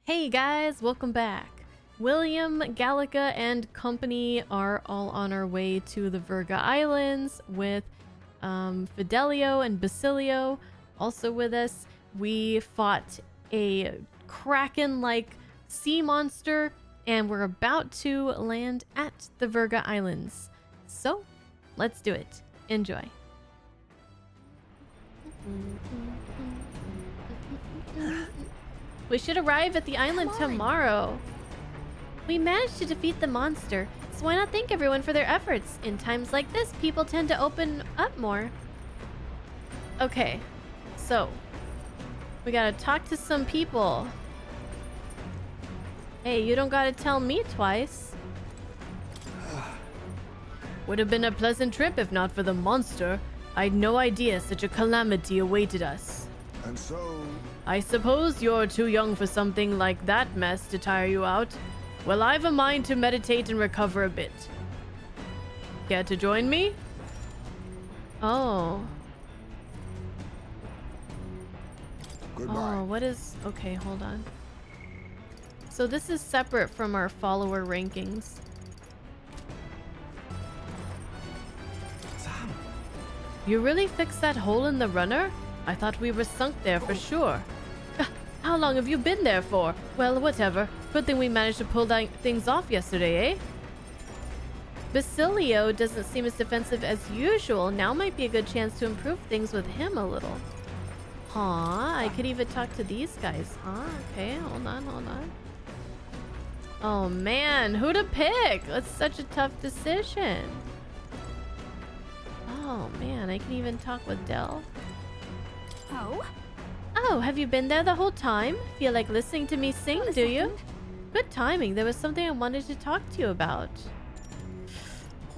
Hey guys, welcome back. William, Gallica, and company are all on our way to the Virga Islands with Fidelio and Basilio also with us. We fought a kraken-like sea monster and we're about to land at the Virga Islands. So, let's do it. Enjoy. We should arrive at the island tomorrow. We managed to defeat the monster, so why not thank everyone for their efforts? In times like this, people tend to open up more. Okay, so we gotta talk to some people. Hey, you don't gotta tell me twice. Would have been a pleasant trip if not for the monster. I'd no idea such a calamity awaited us. And so... I suppose you're too young for something like that mess to tire you out. Well, I've a mind to meditate and recover a bit. Care to join me? Oh. Goodbye. Oh, what is... Okay, hold on. So this is separate from our follower rankings. Sam. You really fixed that hole in the runner? I thought we were sunk there for sure. How long have you been there for? Well, whatever. Good thing we managed to pull things off yesterday, eh? Basilio doesn't seem as defensive as usual. Now might be a good chance to improve things with him a little. Aw, I could even talk to these guys. Huh? Okay, hold on. Oh man, who to pick? That's such a tough decision. Oh man, I can even talk with Del. Oh, have you been there the whole time? Feel like listening to me sing, do you? Good timing. There was something I wanted to talk to you about.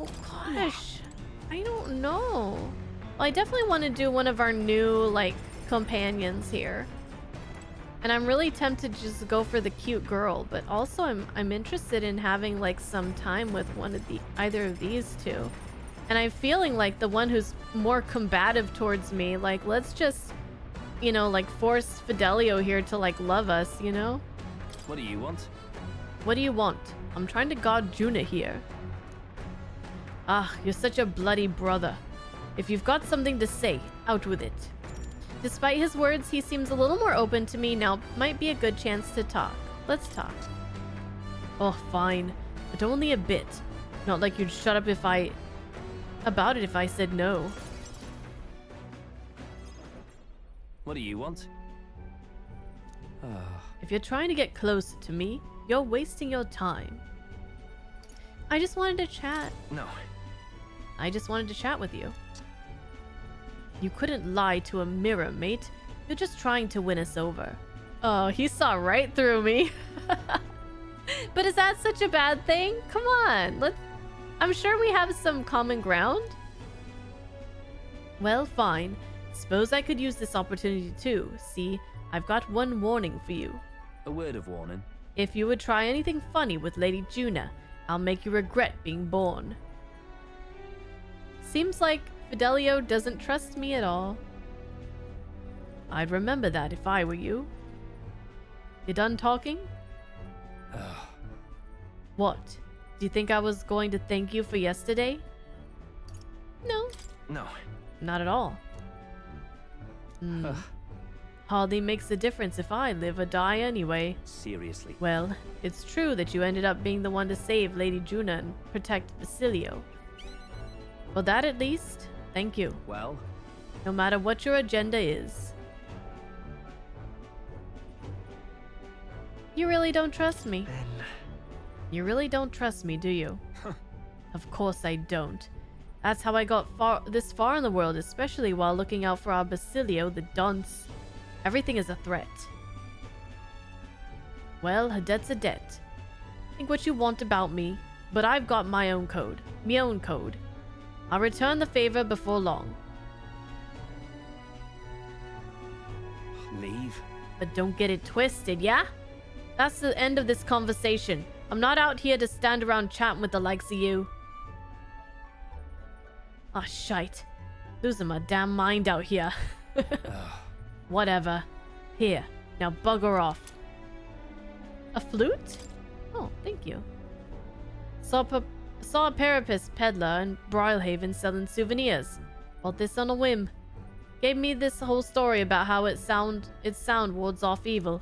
Oh gosh. I don't know. Well, I definitely want to do one of our new, like, companions here. And I'm really tempted to just go for the cute girl, but also I'm interested in having, like, some time with either of these two. And I'm feeling like the one who's more combative towards me, like, let's just, you know, like, force Fidelio here to, like, love us, you know? What do you want? What do you want? I'm trying to guard Juna here. Ah, you're such a bloody brother. If you've got something to say, out with it. Despite his words, he seems a little more open to me now. Might be a good chance to talk. Let's talk. Oh, fine. But only a bit. Not like you'd shut up if I said no. What do you want? If you're trying to get closer to me, you're wasting your time. I just wanted to chat. No. I just wanted to chat with you. You couldn't lie to a mirror, mate. You're just trying to win us over. Oh, he saw right through me. But is that such a bad thing? Come on, I'm sure we have some common ground. Well, fine. Suppose I could use this opportunity too. See, I've got one warning for you. A word of warning. If you would try anything funny with Lady Juna, I'll make you regret being born. Seems like Fidelio doesn't trust me at all. I'd remember that if I were you. You done talking? What? Do you think I was going to thank you for yesterday? No. No. Not at all. Hardly makes a difference if I live or die anyway. Seriously. Well, it's true that you ended up being the one to save Lady Juna and protect Basilio. For that at least, thank you. Well? No matter what your agenda is. You really don't trust me? Then... You really don't trust me, do you? Of course I don't. That's how I got this far in the world, especially while looking out for our Basilio, the dunce. Everything is a threat. Well, a debt's a debt. Think what you want about me, but I've got my own code. Me own code. I'll return the favor before long. Leave? But don't get it twisted, yeah? That's the end of this conversation. I'm not out here to stand around chatting with the likes of you. Ah, shite. Losing my damn mind out here. Whatever. Here, now bugger off. A flute? Oh, thank you. Saw a parapet peddler in Broilhaven selling souvenirs. Bought this on a whim. Gave me this whole story about how its sound wards off evil.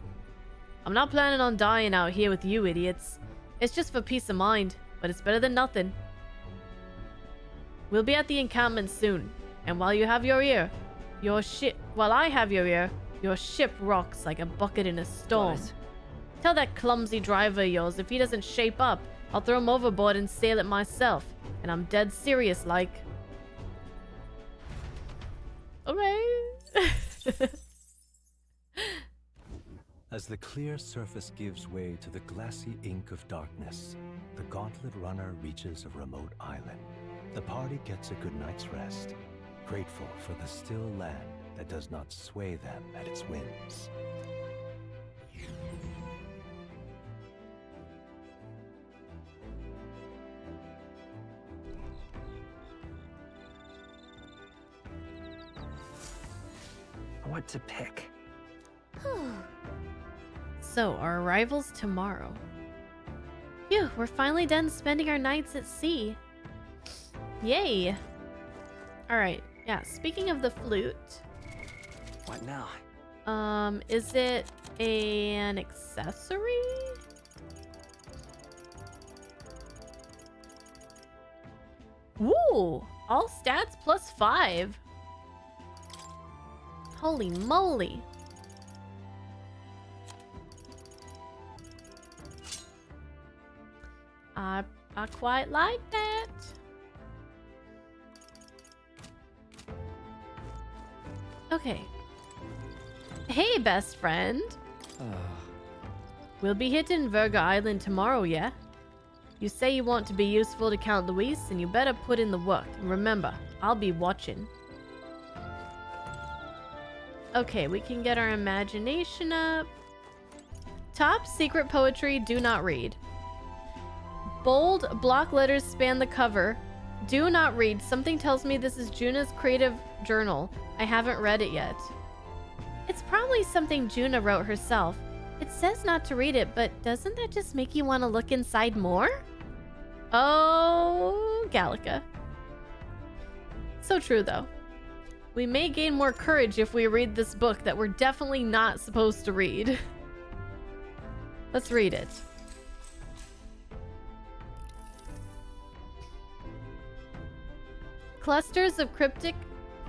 I'm not planning on dying out here with you idiots. It's just for peace of mind, but it's better than nothing. We'll be at the encampment soon, and while I have your ear, your ship rocks like a bucket in a storm. Tell that clumsy driver of yours if he doesn't shape up, I'll throw him overboard and sail it myself. And I'm dead serious like. Okay. As the clear surface gives way to the glassy ink of darkness, the gauntlet runner reaches a remote island. The party gets a good night's rest, grateful for the still land that does not sway them at its whims. What to pick? So, our arrival's tomorrow. Phew, we're finally done spending our nights at sea. Yay! Alright, yeah, speaking of the flute. What now? Is it an accessory? Ooh! All stats plus 5. Holy moly. I quite like that. Okay. Hey, best friend. We'll be hitting VIRGA Island tomorrow, yeah? You say you want to be useful to Count Luis, and you better put in the work. And remember, I'll be watching. Okay, we can get our imagination up. Top secret poetry, do not read. Bold block letters span the cover. Do not read. Something tells me this is Juna's creative journal. I haven't read it yet. It's probably something Juna wrote herself. It says not to read it, but doesn't that just make you want to look inside more? Oh, Gallica. So true, though. We may gain more courage if we read this book that we're definitely not supposed to read. Let's read it. Clusters of cryptic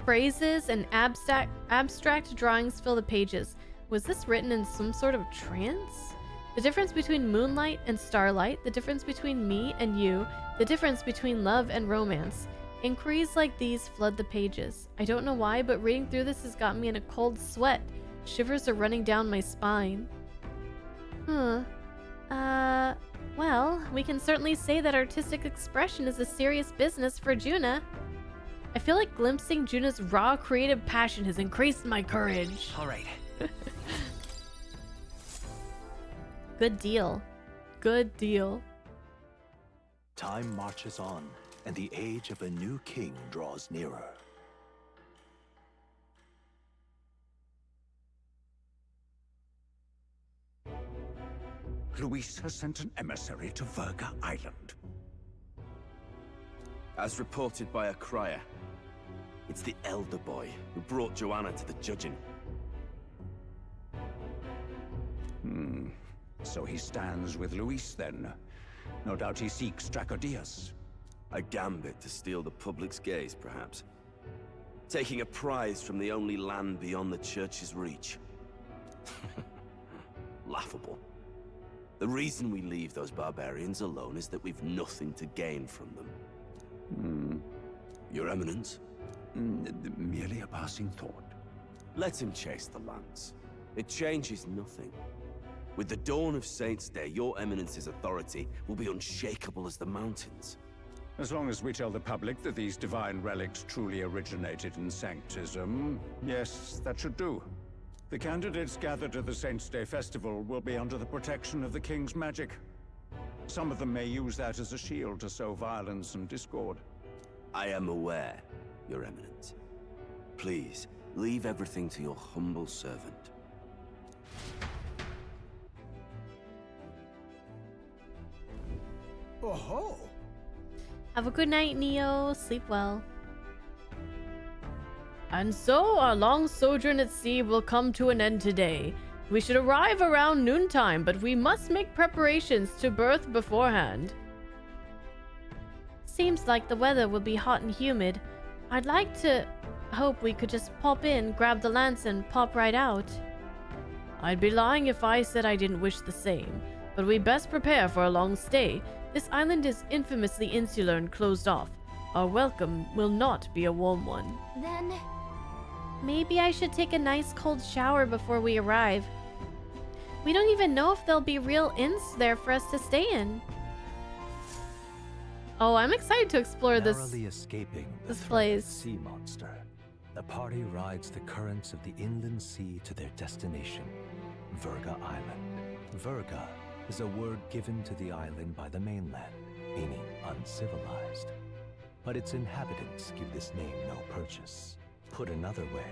phrases and abstract drawings fill the pages. Was this written in some sort of trance? The difference between moonlight and starlight, the difference between me and you, the difference between love and romance. Inquiries like these flood the pages. I don't know why, but reading through this has got me in a cold sweat. Shivers are running down my spine. Well, we can certainly say that artistic expression is a serious business for Juna. I feel like glimpsing Juna's raw creative passion has increased my courage. All right. Good deal. Good deal. Time marches on, and the age of a new king draws nearer. Luis has sent an emissary to VIRGA Island. As reported by a crier, it's the elder boy who brought Joanna to the judging. So he stands with Luis then. No doubt he seeks Dracodius. A gambit to steal the public's gaze, perhaps. Taking a prize from the only land beyond the church's reach. Laughable. The reason we leave those barbarians alone is that we've nothing to gain from them. Your Eminence? Merely a passing thought. Let him chase the lance. It changes nothing. With the dawn of Saints' Day, your Eminence's authority will be unshakable as the mountains. As long as we tell the public that these divine relics truly originated in Sanctism, yes, that should do. The candidates gathered at the Saints' Day festival will be under the protection of the King's magic. Some of them may use that as a shield to sow violence and discord. I am aware, Your Eminence. Please, leave everything to your humble servant. Oh. Have a good night, Neo. Sleep well. And so our long sojourn at sea will come to an end today. We should arrive around noontime, but we must make preparations to berth beforehand. Seems like the weather will be hot and humid. I'd like to hope we could just pop in, grab the lance, and pop right out. I'd be lying if I said I didn't wish the same, but we best prepare for a long stay. This island is infamously insular and closed off. Our welcome will not be a warm one. Then... Maybe I should take a nice cold shower before we arrive. We don't even know if there'll be real inns there for us to stay in. Oh, I'm excited to explore this. Narrowly escaping the this threatened place. sea monster, the party rides the currents of the inland sea to their destination, VIRGA Island. VIRGA is a word given to the island by the mainland, meaning uncivilized. But its inhabitants give this name no purchase. Put another way,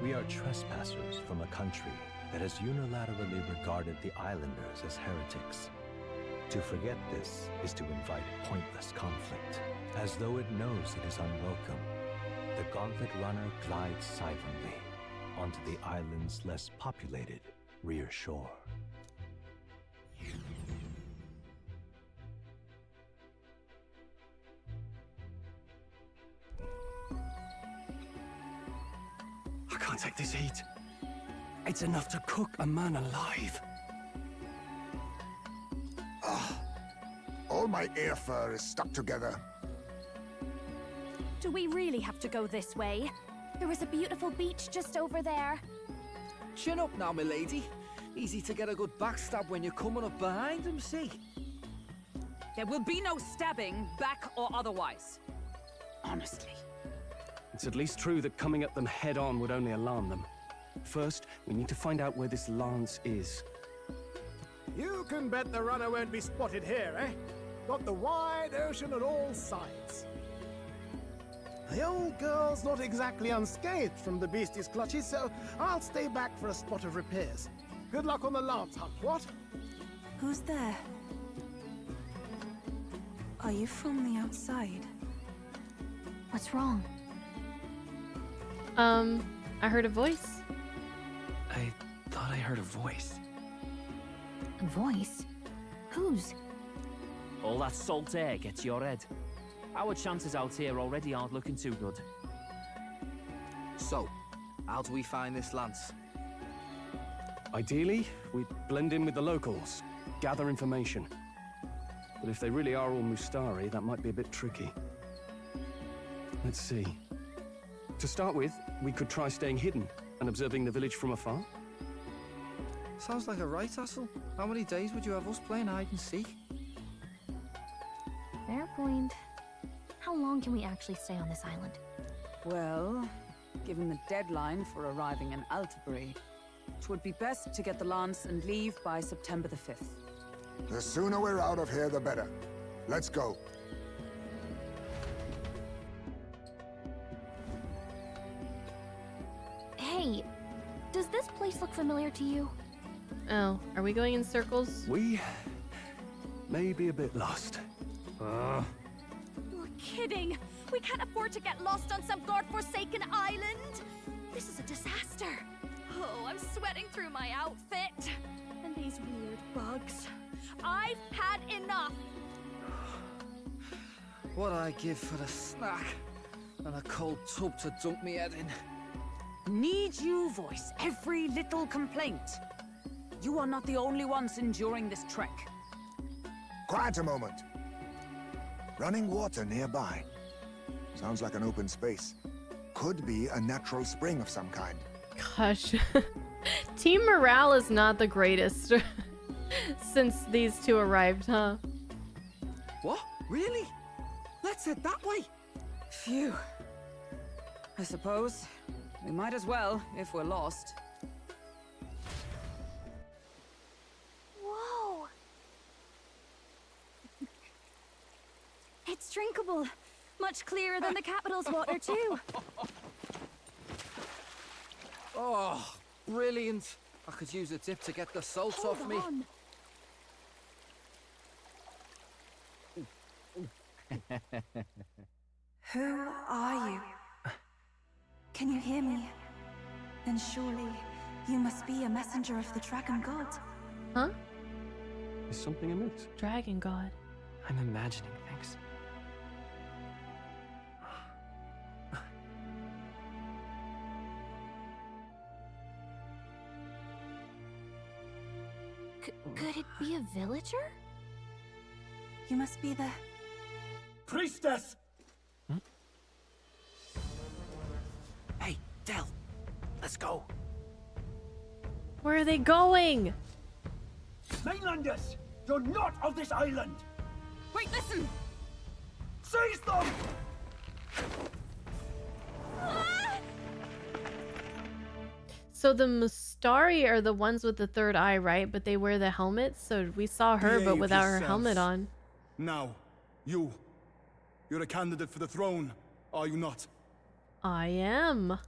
we are trespassers from a country that has unilaterally regarded the islanders as heretics. To forget this is to invite pointless conflict, as though it knows it is unwelcome. The Gauntlet Runner glides silently onto the island's less populated rear shore. I can't take this heat. It's enough to cook a man alive. All my air fur is stuck together. do we really have to go this way? There is a beautiful beach just over there. Chin up now, milady. Easy to get a good backstab when you're coming up behind him, see? There will be no stabbing, back or otherwise. Honestly. It's at least true that coming at them head-on would only alarm them. First, we need to find out where this lance is. You can bet the runner won't be spotted here, eh? Got the wide ocean on all sides. The old girl's not exactly unscathed from the beastie's clutches, so I'll stay back for a spot of repairs. Good luck on the lance hunt, what? Who's there? Are you from the outside? What's wrong? I heard a voice. I thought I heard a voice. A voice? Whose? All that salt air gets your head. Our chances out here already aren't looking too good. So, how do we find this lance? Ideally, we'd blend in with the locals, gather information. But if they really are all Mustari, that might be a bit tricky. Let's see. To start with, we could try staying hidden and observing the village from afar. Sounds like a right hustle. How many days would you have us playing hide and seek? Fair point. How long can we actually stay on this island? Well, given the deadline for arriving in Altabury, it would be best to get the lance and leave by September the 5th. The sooner we're out of here, the better. Let's go. Hey, does this place look familiar to you? Oh, are we going in circles? We may be a bit lost. You're kidding! We can't afford to get lost on some godforsaken island! This is a disaster! Oh, I'm sweating through my outfit! And these weird bugs. I've had enough! What I give for a snack and a cold tub to dump me head in. Need you voice every little complaint? You are not the only ones enduring this trek. Quiet a moment. Running water nearby. Sounds like an open space. Could be a natural spring of some kind. Gosh. Team morale is not the greatest since these two arrived, huh? What? Really? Let's head that way. Phew. I suppose we might as well if we're lost. Whoa! It's drinkable. Much clearer than the capital's water, too. Oh, brilliant. I could use a dip to get the salt Hold off me. on. Who are you? Can you hear me? Then surely you must be a messenger of the Dragon God. Huh? Is something amiss? Dragon God. I'm imagining things. Could it be a villager? You must be the... Priestess! Hey, Del, let's go. Where are they going? Mainlanders, you're not of this island. Wait, listen! Seize them! So the Mustari are the ones with the third eye, right? But they wear the helmets, so we saw her, but Behave without her yourselves. helmet on. Now, you're a candidate for the throne, are you not? I am.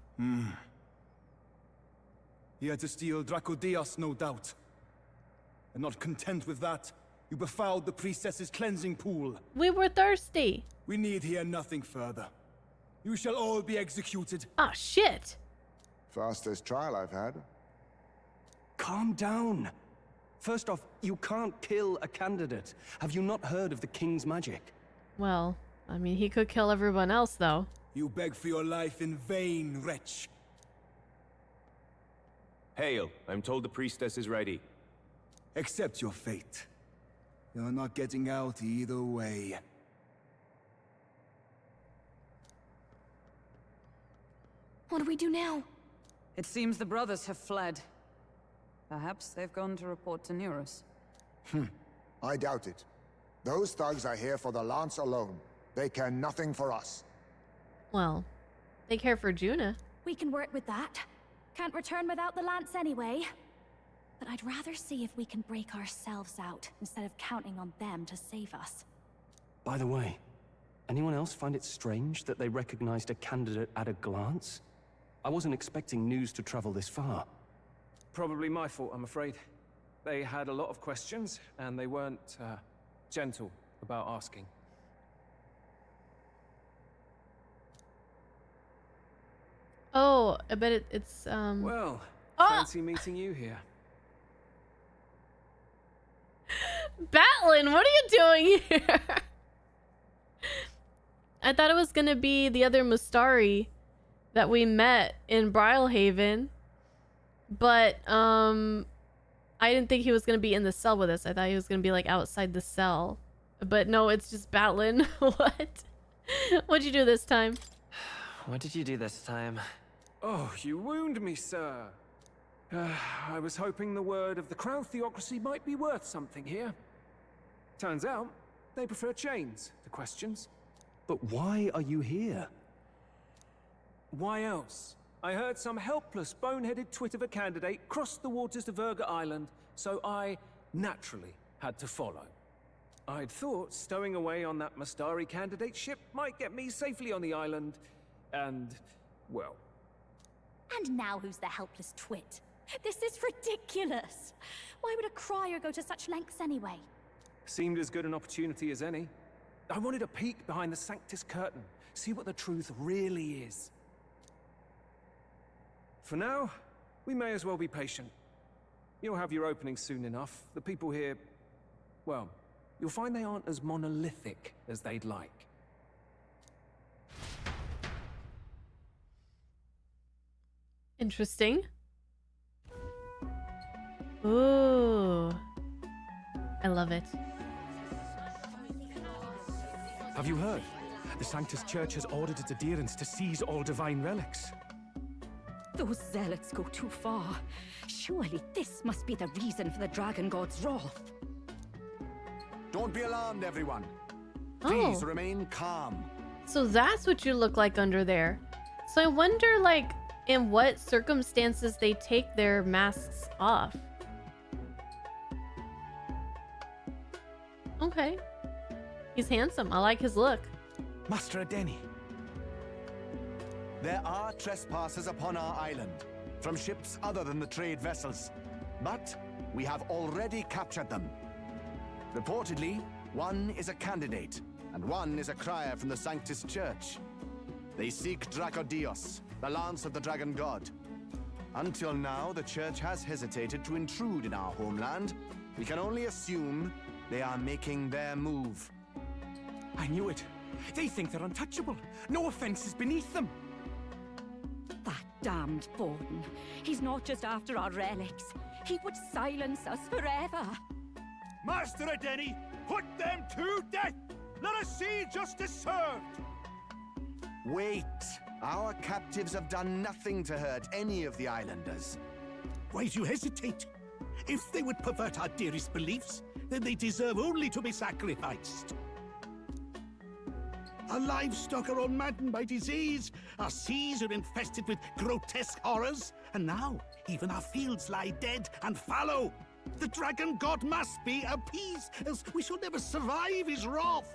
He had to steal Dracodias, no doubt. And not content with that, you befouled the priestess's cleansing pool. We were thirsty. We need hear nothing further. You shall all be executed. Ah, shit. Fastest trial I've had. Calm down. First off, you can't kill a candidate. Have you not heard of the king's magic? Well, I mean, he could kill everyone else, though. You beg for your life in vain, wretch. Hail, I'm told the priestess is ready. Accept your fate. You're not getting out either way. What do we do now? It seems the brothers have fled. Perhaps they've gone to report to Neurus. I doubt it. Those thugs are here for the lance alone. They care nothing for us. Well, they care for Juna. We can work with that. Can't return without the lance anyway. But I'd rather see if we can break ourselves out instead of counting on them to save us. By the way, anyone else find it strange that they recognized a candidate at a glance? I wasn't expecting news to travel this far. Probably my fault, I'm afraid. They had a lot of questions, and they weren't, gentle about asking. Oh, I bet it's, Well, Oh! fancy meeting you here. Batlin, what are you doing here? I thought it was gonna be the other Mustari that we met in Brylehaven, but I didn't think he was gonna be in the cell with us. I thought he was gonna be like outside the cell, but no, it's just Batlin. What? What'd you do this time? What did you do this time? Oh, you wound me, sir. I was hoping the word of the Crow theocracy might be worth something here. Turns out, they prefer chains to questions. But why are you here? Why else? I heard some helpless, boneheaded twit of a candidate crossed the waters to VIRGA Island, so I naturally had to follow. I'd thought stowing away on that Mustari candidate ship might get me safely on the island, and, well... And now who's the helpless twit? This is ridiculous. Why would a crier go to such lengths anyway? Seemed as good an opportunity as any. I wanted a peek behind the Sanctus curtain, see what the truth really is. For now, we may as well be patient. You'll have your opening soon enough. The people here, well, you'll find they aren't as monolithic as they'd like. Interesting. Ooh. I love it. Have you heard? The Sanctus Church has ordered its adherents to seize all divine relics. Those zealots go too far. Surely this must be the reason for the Dragon God's wrath. Don't be alarmed, everyone. Oh. Please remain calm. So that's what you look like under there. So I wonder, like, in what circumstances they take their masks off. Okay. He's handsome. I like his look. Master Adeni. There are trespassers upon our island, from ships other than the trade vessels. But we have already captured them. Reportedly, one is a candidate, and one is a crier from the Sanctus Church. They seek Dracodios, the lance of the Dragon God. Until now, the Church has hesitated to intrude in our homeland. We can only assume they are making their move. I knew it. They think they're untouchable. No offense is beneath them. That damned Borden. He's not just after our relics. He would silence us forever. Master Adeni, put them to death! Let us see justice served! Wait! Our captives have done nothing to hurt any of the islanders. Why do you hesitate? If they would pervert our dearest beliefs, then they deserve only to be sacrificed. Our livestock are all maddened by disease, our seas are infested with grotesque horrors, and now even our fields lie dead and fallow. The Dragon God must be appeased, else we shall never survive his wrath.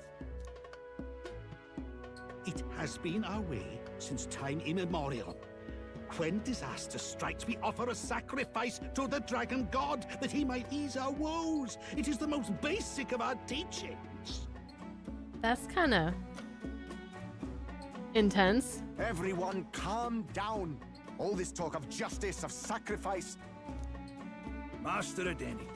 It has been our way since time immemorial. When disaster strikes, we offer a sacrifice to the Dragon God that he might ease our woes. It is the most basic of our teachings. That's kind of intense. Everyone calm down. All this talk of justice, of sacrifice. Master Adeni,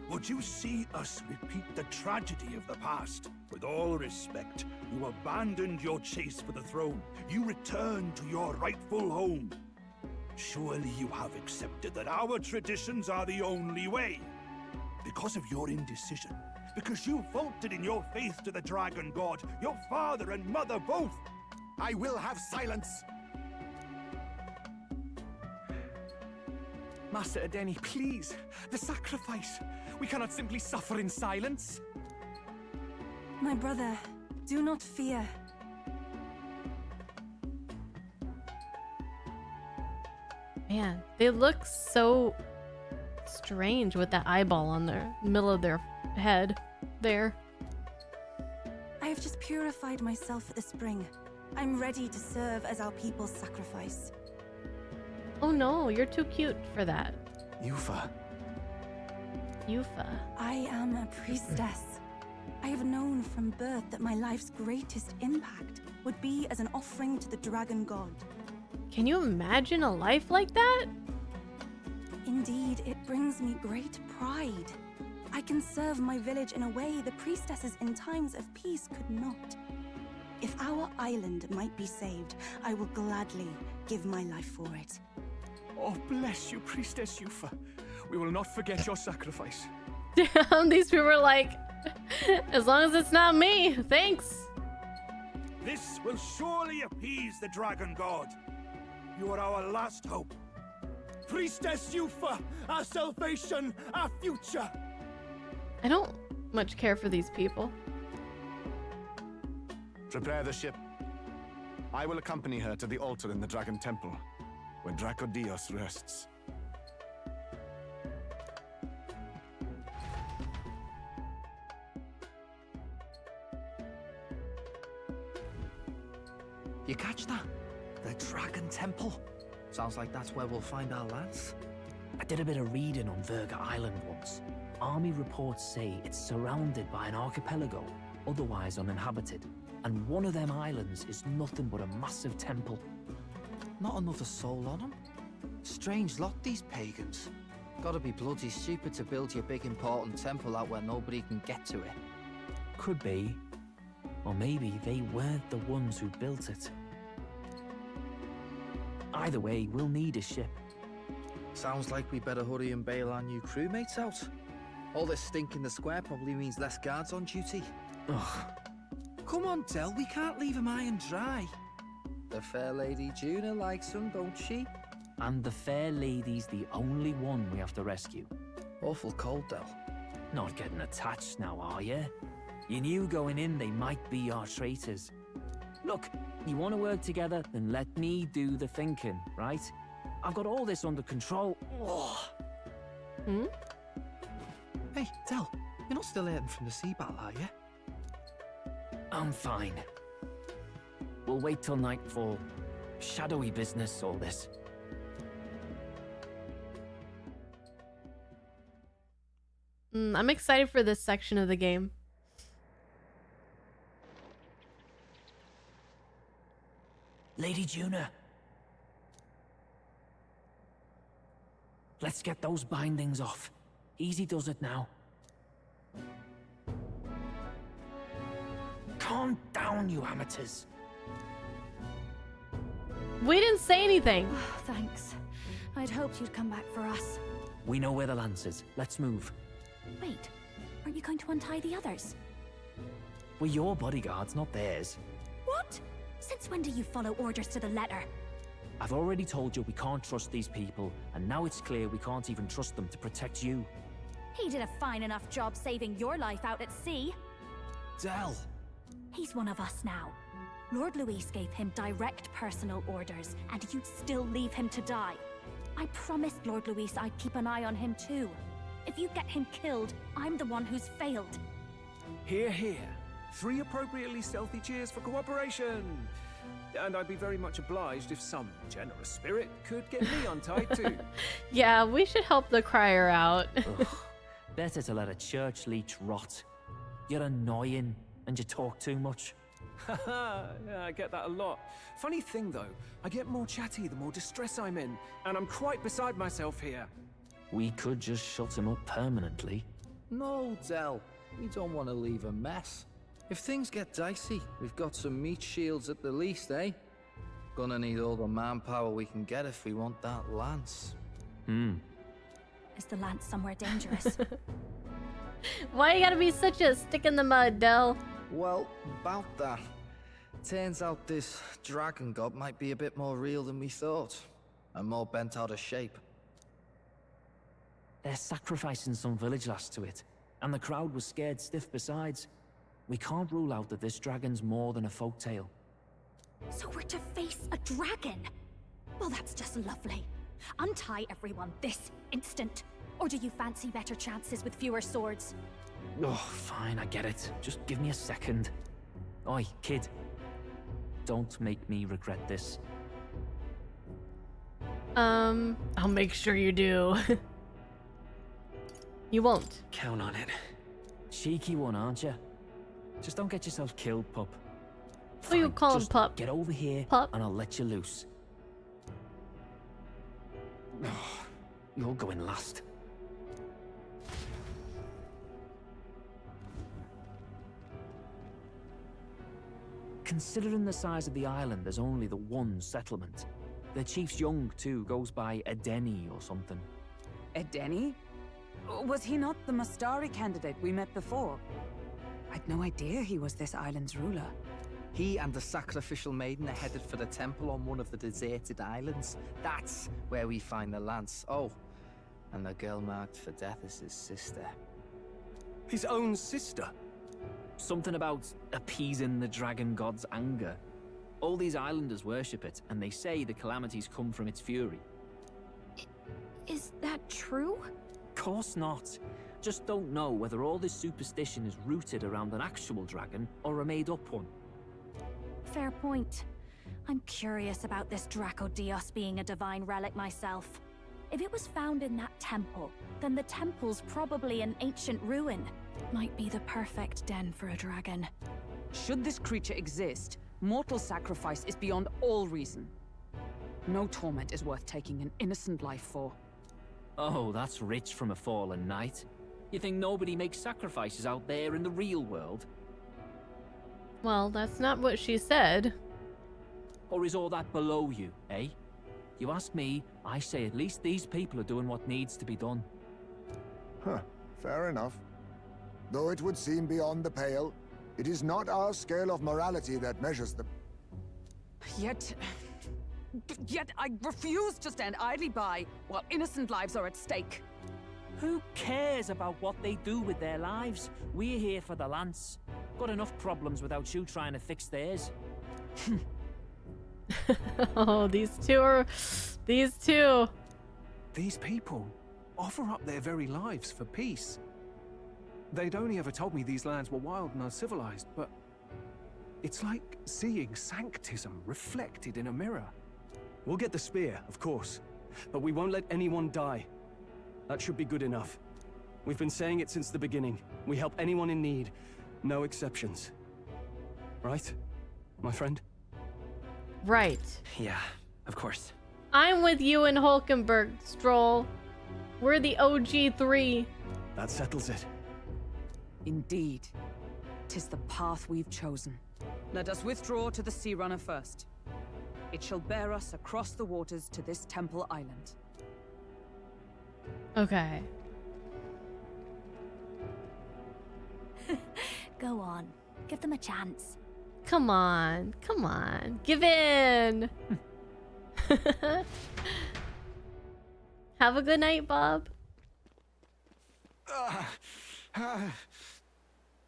would you see us repeat the tragedy of the past? With all respect, you abandoned your chase for the throne. You returned to your rightful home. Surely you have accepted that our traditions are the only way. Because of your indecision, because you faltered in your faith to the Dragon God, your father and mother both. I will have silence! Master Adeni, please. The sacrifice. We cannot simply suffer in silence. My brother, do not fear. Man, they look so strange with that eyeball on their middle of their head there. I have just purified myself for the spring. I'm ready to serve as our people's sacrifice. Oh no, you're too cute for that. Yufa. Yufa. I am a priestess. I have known from birth that my life's greatest impact would be as an offering to the Dragon God. Can you imagine a life like that? Indeed, it brings me great pride. I can serve my village in a way the priestesses in times of peace could not. If our island might be saved, I will gladly give my life for it. Oh, bless you, Priestess Yufa. We will not forget your sacrifice. Damn, these people are like, as long as it's not me, thanks. This will surely appease the Dragon God. You are our last hope. Priestess Yufa, our salvation, our future. I don't much care for these people. Prepare the ship. I will accompany her to the altar in the Dragon Temple, where Dracodios rests. You catch that? The Dragon Temple. Sounds like that's where we'll find our lads. I did a bit of reading on VIRGA Island once. Army reports say it's surrounded by an archipelago, otherwise uninhabited. And one of them islands is nothing but a massive temple. Not another soul on them. Strange lot, these pagans. Gotta be bloody stupid to build your big important temple out where nobody can get to it. Could be. Or maybe they weren't the ones who built it. Either way, we'll need a ship. Sounds like we better hurry and bail our new crewmates out. All this stink in the square probably means less guards on duty. Ugh. Come on, Del, we can't leave them high and dry. The fair lady Juna likes them, don't she? And the fair lady's the only one we have to rescue. Awful cold, Del. Not getting attached now, are you? You knew going in they might be our traitors. Look, you want to work together, then let me do the thinking, right? I've got all this under control. Ugh. Hmm? Hey, Del, you're not still hurting from the sea battle, are you? I'm fine. We'll wait till nightfall. Shadowy business, all this. I'm excited for this section of the game. Lady Juna. Let's get those bindings off. Easy does it now. Calm down, you amateurs. We didn't say anything. Oh, thanks. I'd hoped you'd come back for us. We know where the lance is. Let's move. Wait, aren't you going to untie the others? We're your bodyguards, not theirs. What? Since when do you follow orders to the letter? I've already told you we can't trust these people, and now it's clear we can't even trust them to protect you. He did a fine enough job saving your life out at sea. Del! He's one of us now. Lord Luis gave him direct personal orders, and you'd still leave him to die. I promised Lord Luis I'd keep an eye on him too. If you get him killed, I'm the one who's failed. Hear, hear. 3 appropriately stealthy cheers for cooperation. And I'd be very much obliged if some generous spirit could get me untied too. Yeah, we should help the crier out. Ugh, better to let a church leech rot. You're annoying, and you talk too much. Haha, yeah, I get that a lot. Funny thing though, I get more chatty the more distress I'm in, and I'm quite beside myself here. We could just shut him up permanently. No, Del. We don't want to leave a mess. If things get dicey, we've got some meat shields at the least, eh? Gonna need all the manpower we can get if we want that lance. Is the lance somewhere dangerous? Why you gotta be such a stick in the mud, Del? Well, about that. Turns out this dragon god might be a bit more real than we thought. And more bent out of shape. They're sacrificing some village lass to it, and the crowd was scared stiff besides. We can't rule out that this dragon's more than a folktale. So we're to face a dragon? Well, that's just lovely. Untie everyone this instant. Or do you fancy better chances with fewer swords? Oh, fine, I get it. Just give me a second. Oi, kid. Don't make me regret this. I'll make sure you do. You won't. Count on it. Cheeky one, aren't you? Just don't get yourself killed, pup. What you call him, pup? Get over here, pup, and I'll let you loose. Oh, you're going last. Considering the size of the island, there's only the one settlement. The chief's young, too, goes by Edeni or something. Edeni? Was he not the Mastari candidate we met before? I'd no idea he was this island's ruler. He and the sacrificial maiden are headed for the temple on one of the deserted islands. That's where we find the lance. Oh, and the girl marked for death is his sister. His own sister? Something about appeasing the dragon god's anger. All these islanders worship it, and they say the calamities come from its fury. Is that true? Course not. Just don't know whether all this superstition is rooted around an actual dragon or a made-up one. Fair point. I'm curious about this Draco Dios being a divine relic myself. If it was found in that temple, then the temple's probably an ancient ruin. Might be the perfect den for a dragon. Should this creature exist, mortal sacrifice is beyond all reason. No torment is worth taking an innocent life for. Oh, that's rich from a fallen knight. You think nobody makes sacrifices out there in the real world? Well, that's not what she said. Or is all that below you, eh? You ask me, I say at least these people are doing what needs to be done. Huh, fair enough. Though it would seem beyond the pale, it is not our scale of morality that measures them. Yet I refuse to stand idly by while innocent lives are at stake. Who cares about what they do with their lives? We're here for the lance. Got enough problems without you trying to fix theirs. Oh, these two. These people offer up their very lives for peace. They'd only ever told me these lands were wild and uncivilized, but it's like seeing sanctism reflected in a mirror. We'll get the spear, of course, but we won't let anyone die. That should be good enough. We've been saying it since the beginning. We help anyone in need, no exceptions. Right, my friend? Right. Yeah, of course. I'm with you in Hulkenberg, Stroll. We're the OG3. That settles it. Indeed. 'Tis the path we've chosen. Let us withdraw to the Sea Runner first. It shall bear us across the waters to this temple island. Okay. Go on. Give them a chance. Come on. Come on. Give in. Have a good night, Bob.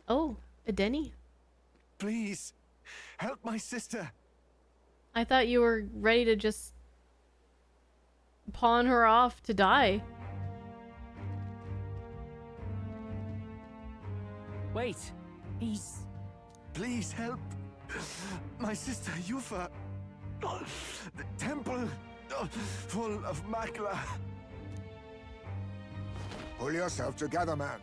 Oh, a Denny. Please, help my sister. I thought you were ready to just pawn her off to die. Wait, he's... Please help. My sister Yufa. The temple full of magla. Pull yourself together, man.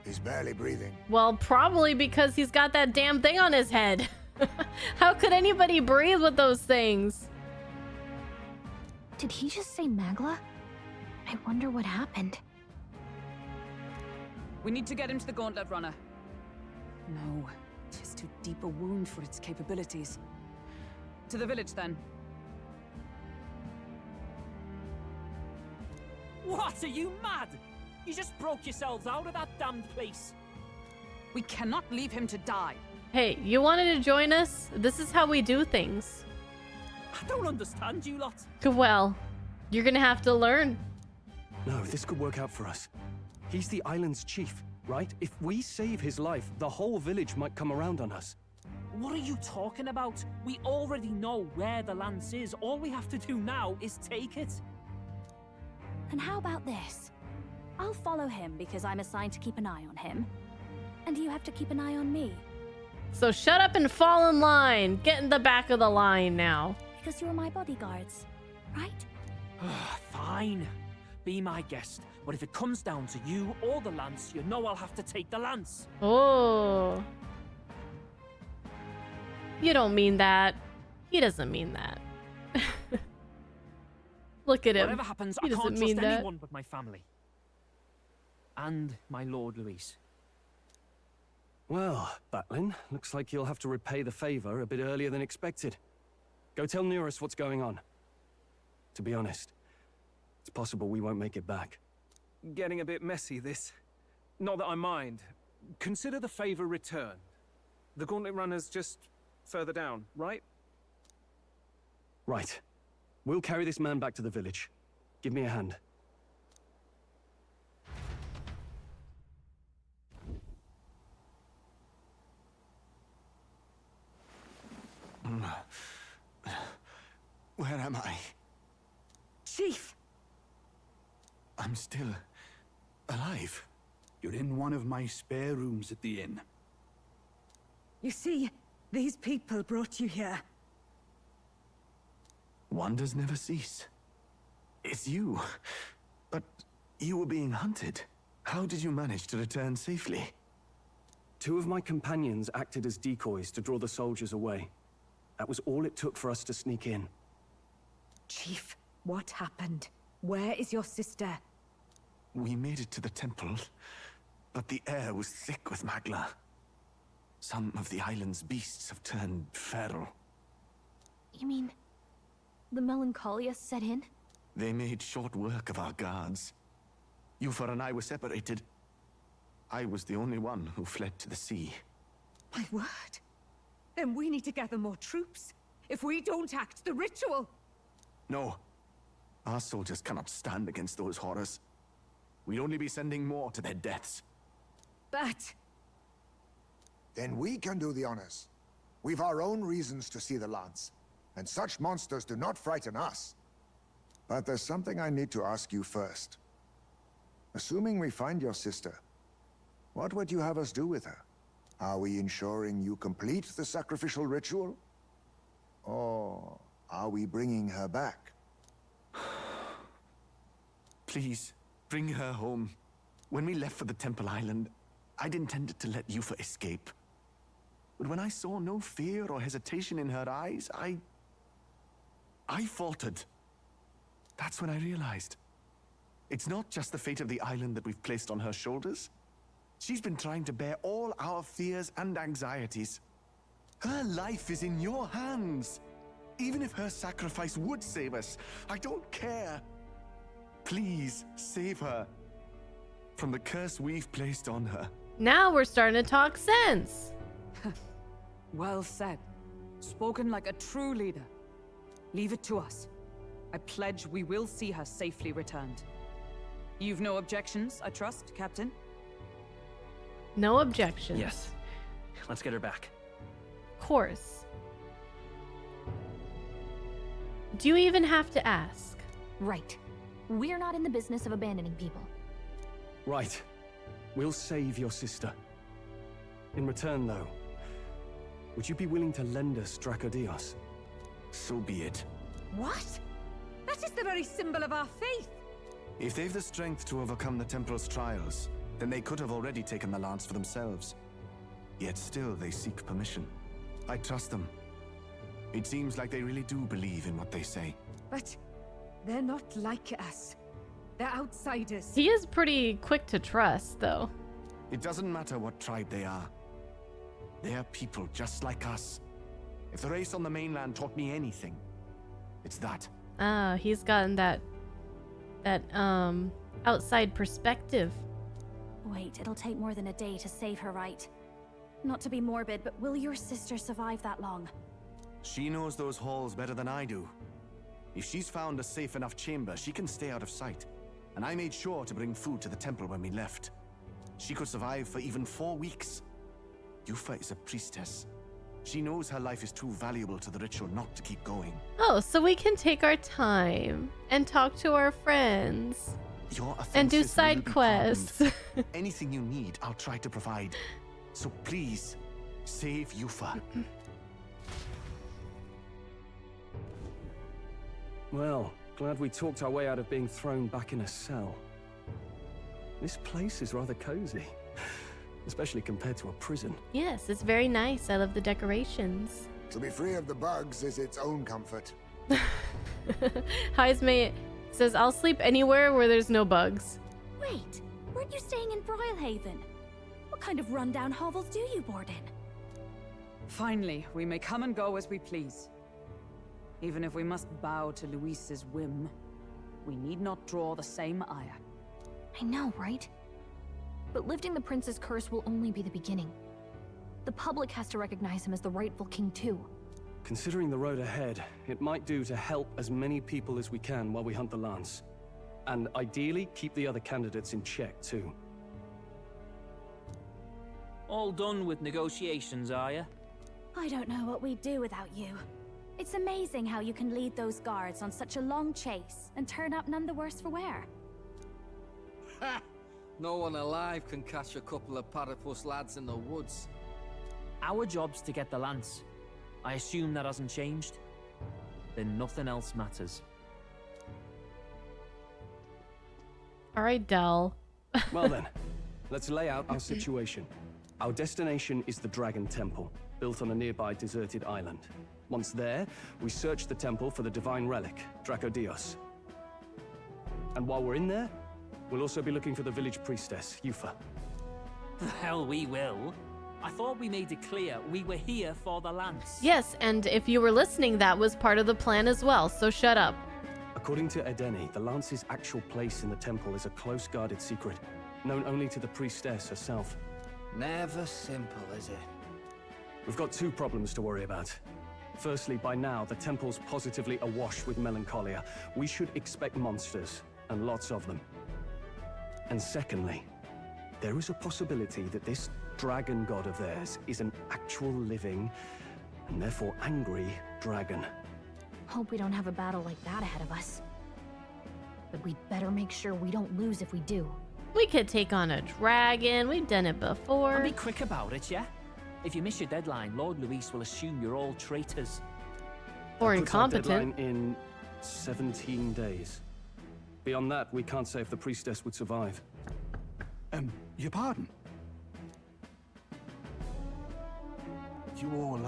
He's barely breathing. Well, probably because he's got that damn thing on his head. How could anybody breathe with those things? Did he just say Magla? I wonder what happened. We need to get him to the Gauntlet Runner. No, 'tis too deep a wound for its capabilities. To the village, then. What? Are you mad? You just broke yourselves out of that damned place. We cannot leave him to die. Hey, you wanted to join us? This is how we do things. I don't understand you lot. Well, you're gonna have to learn. No, this could work out for us. He's the island's chief, right? If we save his life, the whole village might come around on us. What are you talking about? We already know where the lance is. All we have to do now is take it. And how about this? I'll follow him because I'm assigned to keep an eye on him. And you have to keep an eye on me. So shut up and fall in line. Get in the back of the line now. Because you're my bodyguards, right? Fine. Be my guest. But if it comes down to you or the lance, you know I'll have to take the lance. Oh. You don't mean that. He doesn't mean that. Look at him. Whatever happens, He I can't doesn't trust mean that. anyone but my family. And my Lord Luis. Well, Batlin, looks like you'll have to repay the favor a bit earlier than expected. Go tell Nearest what's going on. To be honest, it's possible we won't make it back. Getting a bit messy, this. Not that I mind. Consider the favor returned. The Gauntlet Runner's just further down, right? Right. We'll carry this man back to the village. Give me a hand. Where am I? Chief! I'm still alive. You're in one of my spare rooms at the inn. You see, these people brought you here. Wonders never cease. It's you. But you were being hunted. How did you manage to return safely? 2 of my companions acted as decoys to draw the soldiers away. That was all it took for us to sneak in. Chief, what happened? Where is your sister? We made it to the temple, but the air was thick with magla. Some of the island's beasts have turned feral. You mean the melancholia set in? They made short work of our guards. Yufa and I were separated. I was the only one who fled to the sea. My word. Then we need to gather more troops. If we don't act, the ritual... No. Our soldiers cannot stand against those horrors. We'd only be sending more to their deaths. But... Then we can do the honors. We've our own reasons to see the lance, and such monsters do not frighten us. But there's something I need to ask you first. Assuming we find your sister, what would you have us do with her? Are we ensuring you complete the sacrificial ritual? Or are we bringing her back? Please, bring her home. When we left for the Temple Island, I'd intended to let Yufa escape. But when I saw no fear or hesitation in her eyes, I faltered. That's when I realized. It's not just the fate of the island that we've placed on her shoulders. She's been trying to bear all our fears and anxieties. Her life is in your hands. Even if her sacrifice would save us, I don't care. Please, save her from the curse we've placed on her. Now we're starting to talk sense. Well said. Spoken like a true leader. Leave it to us. I pledge we will see her safely returned. You've no objections, I trust, Captain? No objections. Yes. Let's get her back. Of course. Do you even have to ask? Right. We're not in the business of abandoning people. Right. We'll save your sister. In return, though, would you be willing to lend us Dracodios? So be it. What? That is the very symbol of our faith! If they've the strength to overcome the Templars' trials, then they could have already taken the lance for themselves. Yet still they seek permission. I trust them. It seems like they really do believe in what they say. But they're not like us. They're outsiders. He is pretty quick to trust, though. It doesn't matter what tribe they are. They are people just like us. If the race on the mainland taught me anything, it's that. Ah, he's gotten that outside perspective. Wait, it'll take more than a day to save her, right? Not to be morbid, but will your sister survive that long? She knows those halls better than I do. If she's found a safe enough chamber, she can stay out of sight. And I made sure to bring food to the temple when we left. She could survive for even 4 weeks. Yufa is a priestess. She knows her life is too valuable to the ritual not to keep going. Oh, so we can take our time and talk to our friends. And do side quests. Anything you need, I'll try to provide. So please, save Yufa. Well, glad we talked our way out of being thrown back in a cell. This place is rather cozy, especially compared to a prison. Yes, it's very nice. I love the decorations. To be free of the bugs is its own comfort. High's mate says, I'll sleep anywhere where there's no bugs. Wait, weren't you staying in Brilhaven? What kind of rundown hovels do you board in? Finally, we may come and go as we please. Even if we must bow to Luis's whim, we need not draw the same ire. I know, right? But lifting the prince's curse will only be the beginning. The public has to recognize him as the rightful king too. Considering the road ahead, it might do to help as many people as we can while we hunt the lance. And ideally, keep the other candidates in check too. All done with negotiations, are you? I don't know what we'd do without you. It's amazing how you can lead those guards on such a long chase and turn up none the worse for wear. Ha! No one alive can catch a couple of platypus lads in the woods. Our job's to get the lance. I assume that hasn't changed? Then nothing else matters. All right, Del. Well then, let's lay out our situation. Our destination is the Dragon Temple, built on a nearby deserted island. Once there, we search the temple for the divine relic, Dracodios. And while we're in there, we'll also be looking for the village priestess, Yufa. The hell we will. I thought we made it clear we were here for the lance. Yes, and if you were listening, that was part of the plan as well, so shut up. According to Edeni, the lance's actual place in the temple is a close guarded secret, known only to the priestess herself. Never simple, is it? We've got 2 problems to worry about. Firstly, by now, the temple's positively awash with melancholia. We should expect monsters, and lots of them. And secondly, there is a possibility that this dragon god of theirs is an actual living, and therefore angry, dragon. Hope we don't have a battle like that ahead of us. But we'd better make sure we don't lose if we do. We could take on a dragon. We've done it before. And be quick about it, yeah? If you miss your deadline, Lord Luis will assume you're all traitors. Or That puts our incompetent. deadline in 17 days. Beyond that, we can't say if the priestess would survive. Your pardon? You all,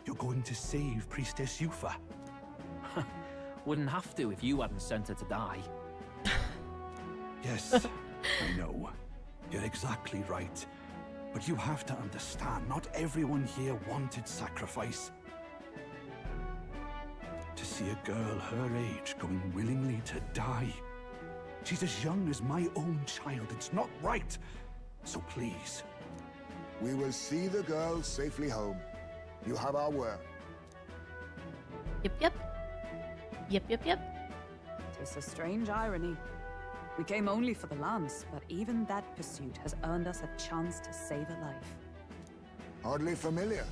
you're going to save Priestess Yufa? Wouldn't have to if you hadn't sent her to die. Yes, I know. You're exactly right. But you have to understand, not everyone here wanted sacrifice. To see a girl her age going willingly to die. She's as young as my own child. It's not right. So please. We will see the girl safely home. You have our word. Yep. It's a strange irony. We came only for the lance, but even that pursuit has earned us a chance to save a life. Hardly familiar.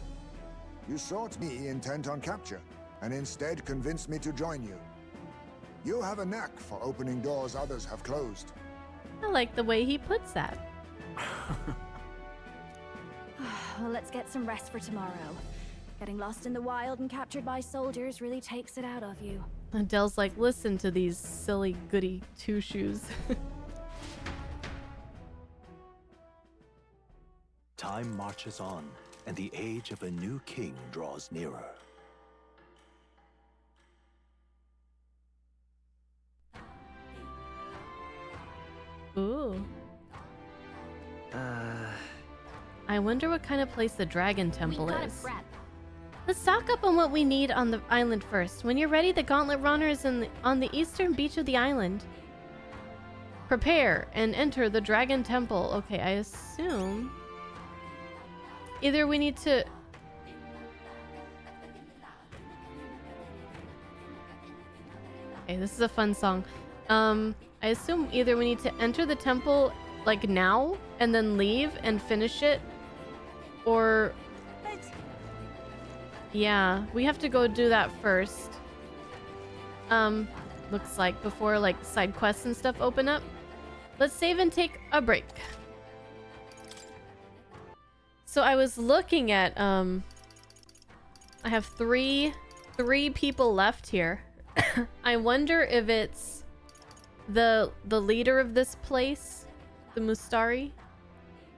You sought me intent on capture, and instead convinced me to join you. You have a knack for opening doors others have closed. I like the way he puts that. Well, let's get some rest for tomorrow. Getting lost in the wild and captured by soldiers really takes it out of you. Adele's like, listen to these silly goody two-shoes. Time marches on, and the age of a new king draws nearer. Ooh. I wonder what kind of place the Dragon Temple is. Let's stock up on what we need on the island first. When you're ready, the Gauntlet Runner is on the eastern beach of the island. Prepare and enter the Dragon Temple. Okay, I assume either we need to... Okay, this is a fun song. I assume either we need to enter the temple like now and then leave and finish it, or yeah, we have to go do that first. Looks like before like side quests and stuff open up. Let's save and take a break. So I was looking at I have three people left here. I wonder if it's the leader of this place, the Mustari,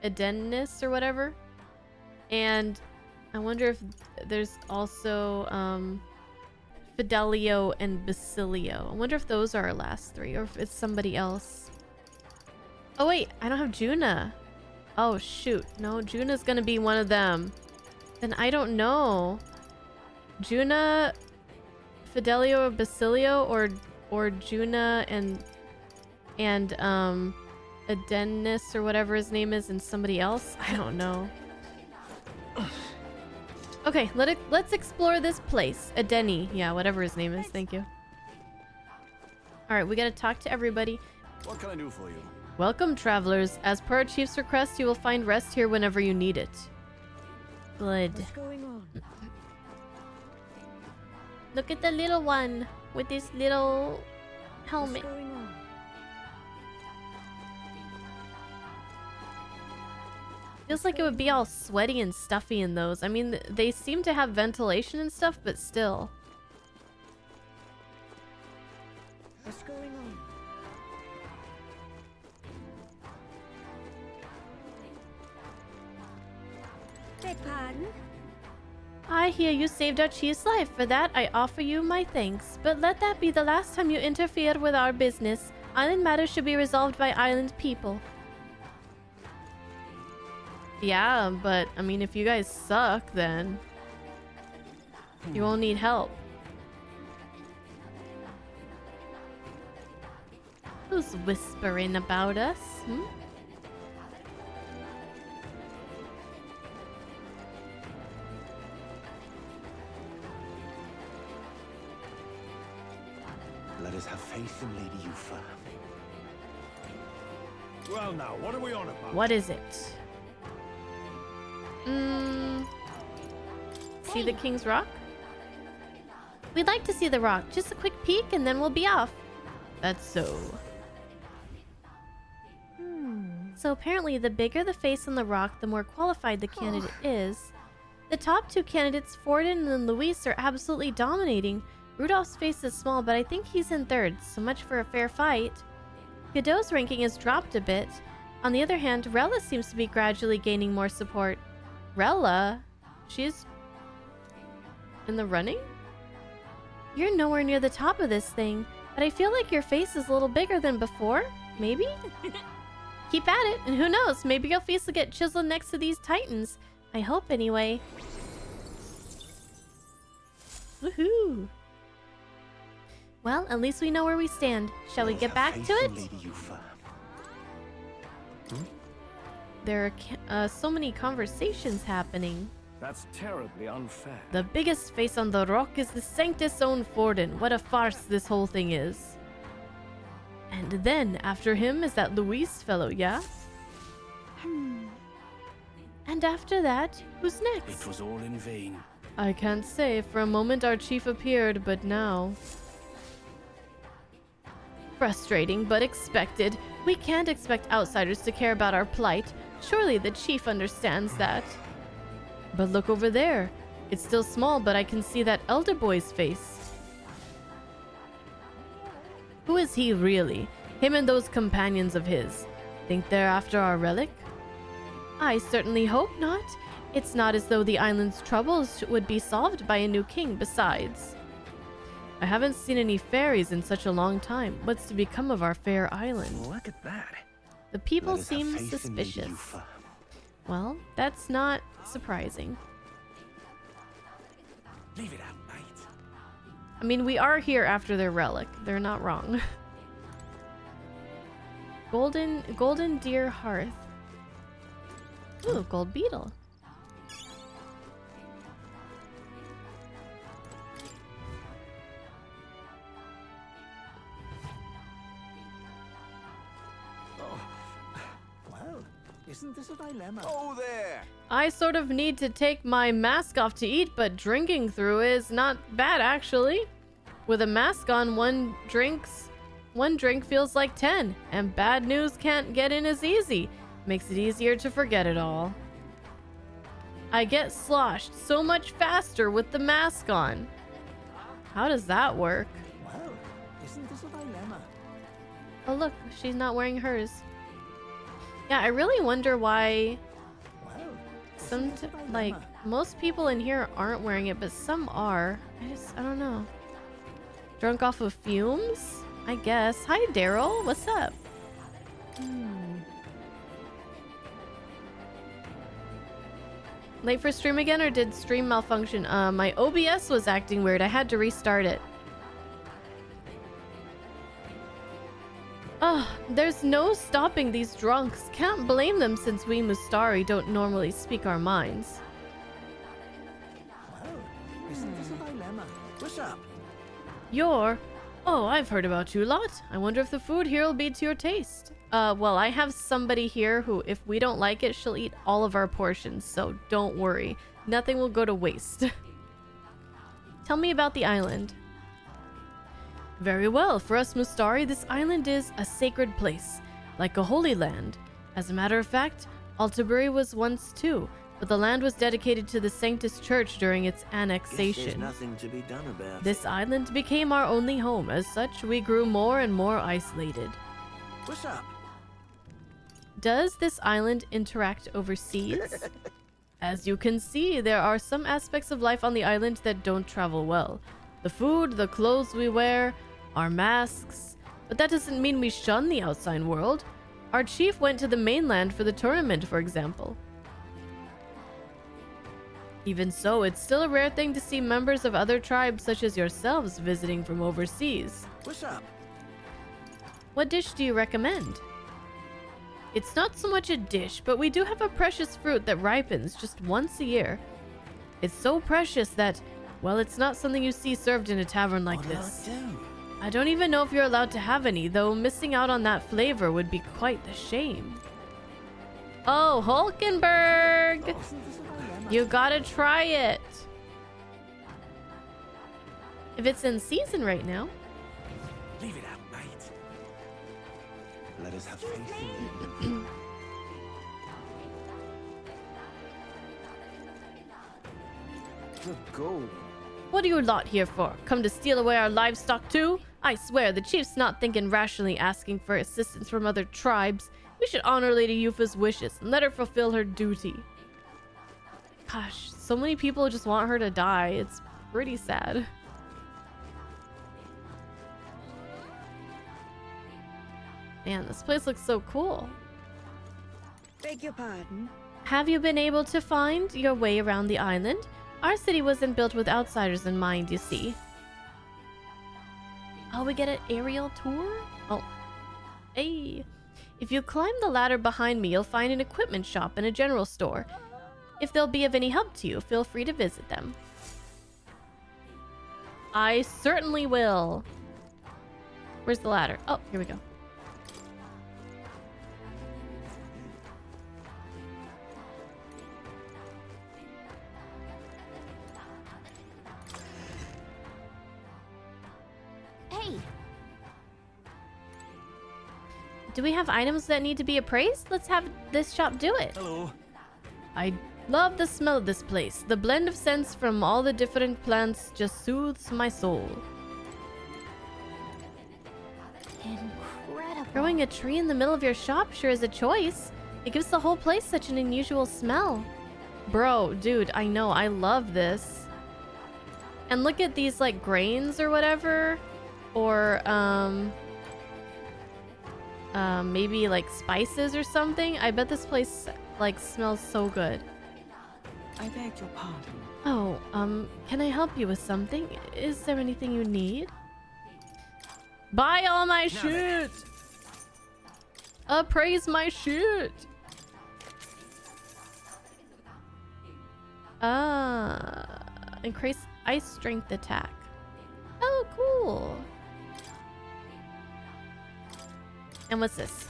Adennis or whatever, and I wonder if there's also Fidelio and Basilio. I wonder if those are our last three, or if it's somebody else. Oh wait, I don't have Juna. Oh shoot, no, Juna's gonna be one of them. Then I don't know. Juna, Fidelio, or Basilio, or Juna and Adennis or whatever his name is, and somebody else. I don't know. Okay, let's explore this place. Adeni, yeah, whatever his name is. Thank you. All right, we gotta talk to everybody. What can I do for you? Welcome, travelers. As per our chief's request, you will find rest here whenever you need it. Good. What's going on? Look at the little one with this little helmet. What's going on? Feels like it would be all sweaty and stuffy in those. I mean, they seem to have ventilation and stuff, but still. What's going on? Beg pardon? I hear you saved our chief's life. For that, I offer you my thanks. But let that be the last time you interfere with our business. Island matters should be resolved by island people. Yeah, but I mean, if you guys suck, then you won't need help. Who's whispering about us? Hmm? Let us have faith in Lady Yufa. Well now, what are we on about? What is it? See the King's Rock? We'd like to see the rock. Just a quick peek and then we'll be off. That's so. So apparently the bigger the face on the rock, the more qualified the candidate is. The top two candidates, Forden and Luis, are absolutely dominating. Rudolph's face is small, but I think he's in third, so much for a fair fight. Godot's ranking has dropped a bit. On the other hand, Rella seems to be gradually gaining more support. Rella? She's in the running? You're nowhere near the top of this thing, but I feel like your face is a little bigger than before. Maybe? Keep at it, and who knows, maybe your face will get chiseled next to these titans. I hope anyway. Woohoo! Well, at least we know where we stand. Shall we get back to it? There are so many conversations happening. That's terribly unfair. The biggest face on the rock is the Sanctus' own Forden. What a farce this whole thing is. And then, after him is that Luis fellow, yeah? And after that, who's next? It was all in vain. I can't say. For a moment our chief appeared, but now... Frustrating, but expected. We can't expect outsiders to care about our plight. Surely the chief understands that. But look over there. It's still small, but I can see that elder boy's face. Who is he really? Him and those companions of his. Think they're after our relic? I certainly hope not. It's not as though the island's troubles would be solved by a new king besides. I haven't seen any fairies in such a long time. What's to become of our fair island? Look at that. The people seem suspicious. Well, that's not surprising. Leave it out, mate. I mean, we are here after their relic. They're not wrong. Golden deer hearth. Ooh, gold beetle. Isn't this a dilemma? Oh, there! I sort of need to take my mask off to eat, but drinking through is not bad, actually. With a mask on, one drink feels like 10, and bad news can't get in as easy. Makes it easier to forget it all. I get sloshed so much faster with the mask on. How does that work? Well, isn't this a dilemma? Oh look, she's not wearing hers. Yeah, I really wonder why most people in here aren't wearing it, but some are. I don't know. Drunk off of fumes? I guess. Hi, Daryl. What's up? Late for stream again, or did stream malfunction? My OBS was acting weird. I had to restart it. Oh, there's no stopping these drunks. Can't blame them since we Mustari don't normally speak our minds. Well, isn't this a dilemma? What's up? Oh, I've heard about you a lot. I wonder if the food here will be to your taste. Well, I have somebody here who, if we don't like it, she'll eat all of our portions, so don't worry. Nothing will go to waste. Tell me about the island. Very well. For us Mustari, this island is a sacred place, like a holy land. As a matter of fact, Altabury was once too, but the land was dedicated to the Sanctus Church during its annexation. There's nothing to be done about This island became our only home. As such, we grew more and more isolated. What's up? Does this island interact overseas? As you can see, there are some aspects of life on the island that don't travel well. The food, the clothes we wear, our masks. But that doesn't mean we shun the outside world. Our chief went to the mainland for the tournament, for example. Even so, it's still a rare thing to see members of other tribes such as yourselves visiting from overseas. What's up? What dish do you recommend? It's not so much a dish, but we do have a precious fruit that ripens just once a year. It's so precious that, well, it's not something you see served in a tavern like this. I don't even know if you're allowed to have any, though missing out on that flavor would be quite the shame. Oh, Hulkenberg! You gotta try it! If it's in season right now. Leave it out, mate. Let us have faith in you. Good gold. What are you lot here for? Come to steal away our livestock too? I swear, the chief's not thinking rationally asking for assistance from other tribes. We should honor Lady Yufa's wishes and let her fulfill her duty. Gosh, so many people just want her to die. It's pretty sad. Man, this place looks so cool. Beg your pardon? Have you been able to find your way around the island? Our city wasn't built with outsiders in mind, you see. Oh, we get an aerial tour? Oh. Hey. If you climb the ladder behind me, you'll find an equipment shop and a general store. If they'll be of any help to you, feel free to visit them. I certainly will. Where's the ladder? Oh, here we go. Hey! Do we have items that need to be appraised? Let's have this shop do it. Hello. I love the smell of this place. The blend of scents from all the different plants just soothes my soul. Incredible. Growing a tree in the middle of your shop sure is a choice. It gives the whole place such an unusual smell. Bro, dude, I know. I love this. And look at these, like, grains or whatever. Or, maybe, like, spices or something. I bet this place, like, smells so good. I beg your pardon. Oh, can I help you with something? Is there anything you need? Buy all my shit! Appraise my shit! Increase ice strength attack. Oh, cool. And what's this?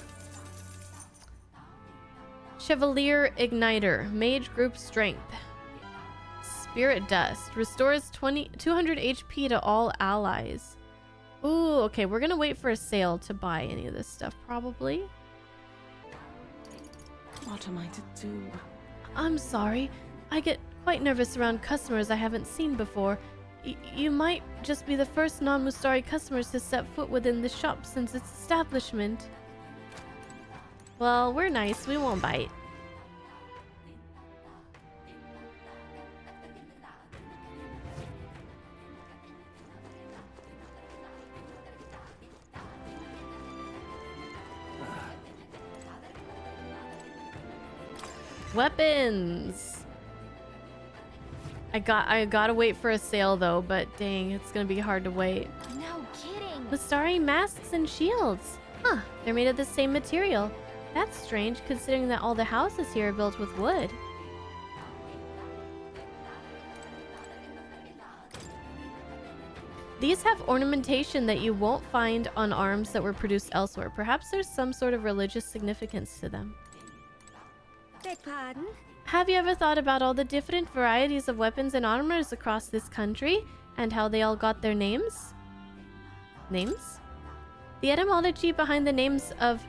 Chevalier Igniter. Mage group strength. Spirit Dust. Restores 200 HP to all allies. Ooh, okay. We're gonna wait for a sale to buy any of this stuff, probably. What am I to do? I'm sorry. I get quite nervous around customers I haven't seen before. You might just be the first non-Mustari customers to set foot within the shop since its establishment. Well, we're nice. We won't bite. Weapons! I gotta wait for a sale though, but dang, it's gonna be hard to wait. No kidding. Mustari masks and shields. Huh, they're made of the same material. That's strange considering that all the houses here are built with wood. These have ornamentation that you won't find on arms that were produced elsewhere. Perhaps there's some sort of religious significance to them. Beg pardon? Have you ever thought about all the different varieties of weapons and armors across this country and how they all got their names? Names? The etymology behind the names of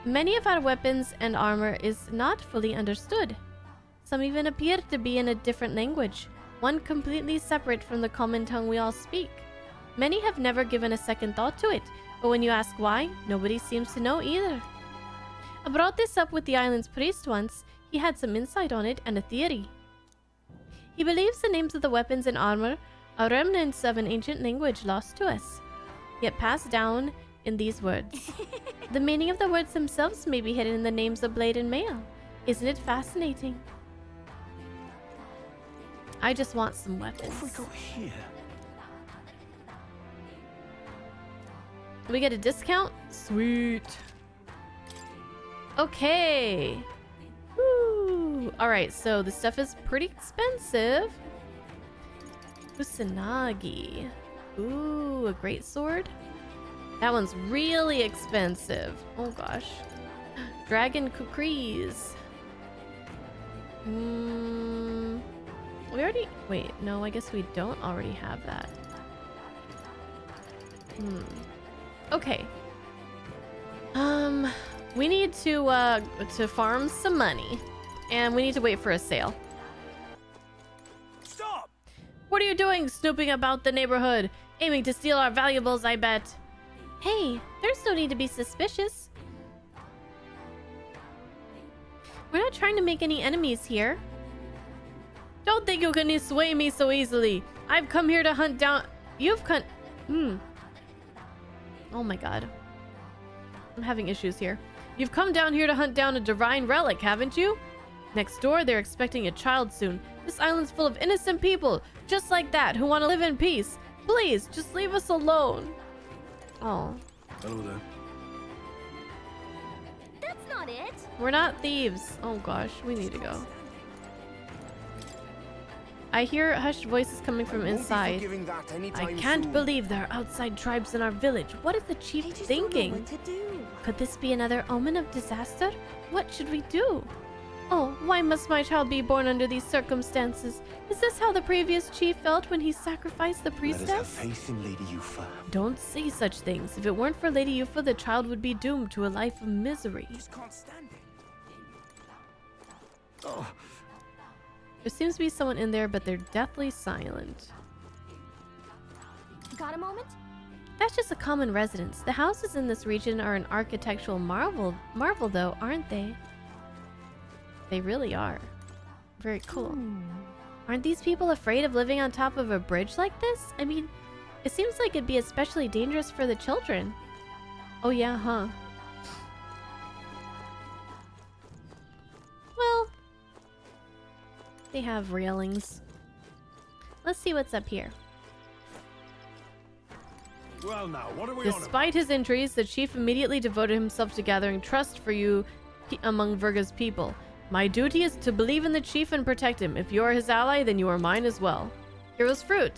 many of our weapons and armor is not fully understood. Some even appear to be in a different language, one completely separate from the common tongue we all speak. Many have never given a second thought to it, but when you ask why, nobody seems to know either. I brought this up with the island's priest once. He had some insight on it and a theory. He believes the names of the weapons and armor are remnants of an ancient language lost to us, yet passed down in these words. The meaning of the words themselves may be hidden in the names of blade and mail. Isn't it fascinating? I just want some weapons. What have we got here? Do we get a discount? Sweet. Okay. Woo. Alright, so the stuff is pretty expensive. Kusanagi. Ooh, a great sword. That one's really expensive. Oh gosh. Dragon Kukris. We already... Wait, no, I guess we don't already have that. Okay. We need to farm some money. And we need to wait for a sale. Stop! What are you doing, snooping about the neighborhood? Aiming to steal our valuables, I bet. Hey, there's no need to be suspicious. We're not trying to make any enemies here. Don't think you can sway me so easily. I've come here to hunt down... You've come... Oh my god. I'm having issues here. You've come down here to hunt down a divine relic, haven't you? Next door, they're expecting a child soon. This island's full of innocent people, just like that, who want to live in peace. Please, just leave us alone. Oh. Hello there. That's not it. We're not thieves. Oh gosh, we need to go. I hear hushed voices coming from inside. I can't believe there are outside tribes in our village. What is the chief thinking? Could this be another omen of disaster? What should we do? Oh, why must my child be born under these circumstances? Is this how the previous chief felt when he sacrificed the priestess? Let us have faith in Lady Yufa. Don't say such things. If it weren't for Lady Yufa, the child would be doomed to a life of misery. Just can't stand it. Oh. There seems to be someone in there, but they're deathly silent. Got a moment? That's just a common residence. The houses in this region are an architectural marvel though, aren't they? They really are. Very cool. Aren't these people afraid of living on top of a bridge like this? I mean, it seems like it'd be especially dangerous for the children. Oh yeah, huh? Well, they have railings. Let's see what's up here. Well now, what are we Despite his injuries, the chief immediately devoted himself to gathering trust for you among VIRGA's people. My duty is to believe in the chief and protect him. If you are his ally, then you are mine as well. Hero's fruit.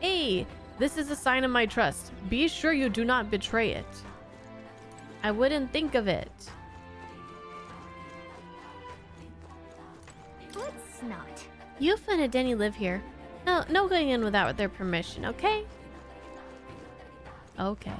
Hey, this is a sign of my trust. Be sure you do not betray it. I wouldn't think of it. Let's not. Yufa and Denny live here. No going in without their permission, okay? Okay.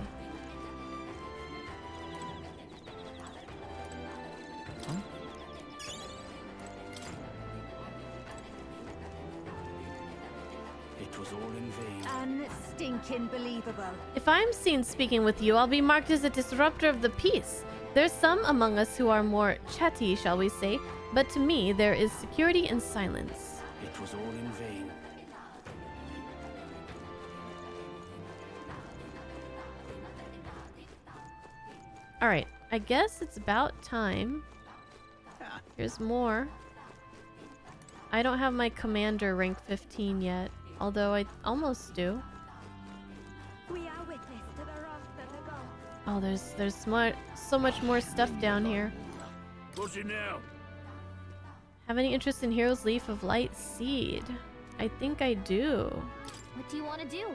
It was all in vain. Unstinking believable. If I'm seen speaking with you, I'll be marked as a disruptor of the peace. There's some among us who are more chatty, shall we say, but to me there is security and silence. It was all in vain. Alright, I guess it's about time. Here's more. I don't have my commander rank 15 yet, although I almost do. We are witness to the wrath of the gods. Oh, there's so much more stuff down here. What's it now? Have any interest in Hero's Leaf of Light Seed? I think I do. What do you want to do?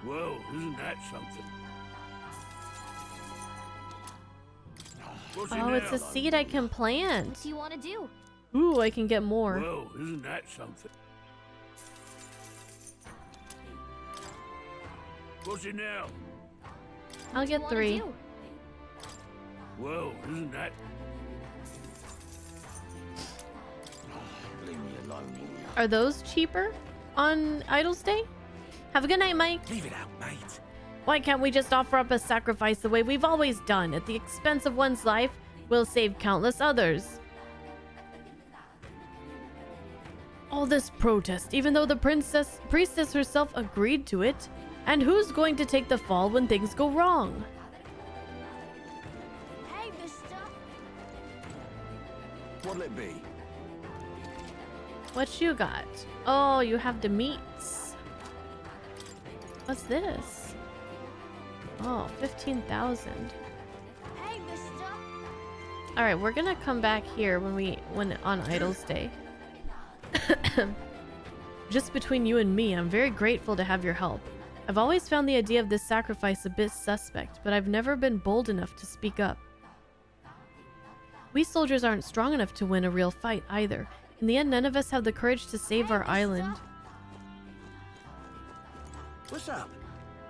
Whoa, isn't that something? What's it Oh, it's now? a seed I can plant. What do you want to do? Ooh, I can get more. Whoa, isn't that something? What's it now? I'll get 3. Whoa, isn't that? Leave me alone. Are those cheaper on Idol's Day? Have a good night, Mike. Leave it out, mate. Why can't we just offer up a sacrifice the way we've always done? At the expense of one's life, we'll save countless others. All this protest, even though the priestess herself agreed to it. And who's going to take the fall when things go wrong? Hey, mister. What'll it be? What you got? Oh, you have the meats. What's this? Oh, 15,000. Hey, mister. All right, we're gonna come back here when on Idol's Day. Just between you and me, I'm very grateful to have your help. I've always found the idea of this sacrifice a bit suspect, but I've never been bold enough to speak up. We soldiers aren't strong enough to win a real fight either. In the end, none of us have the courage to save our island. What's up?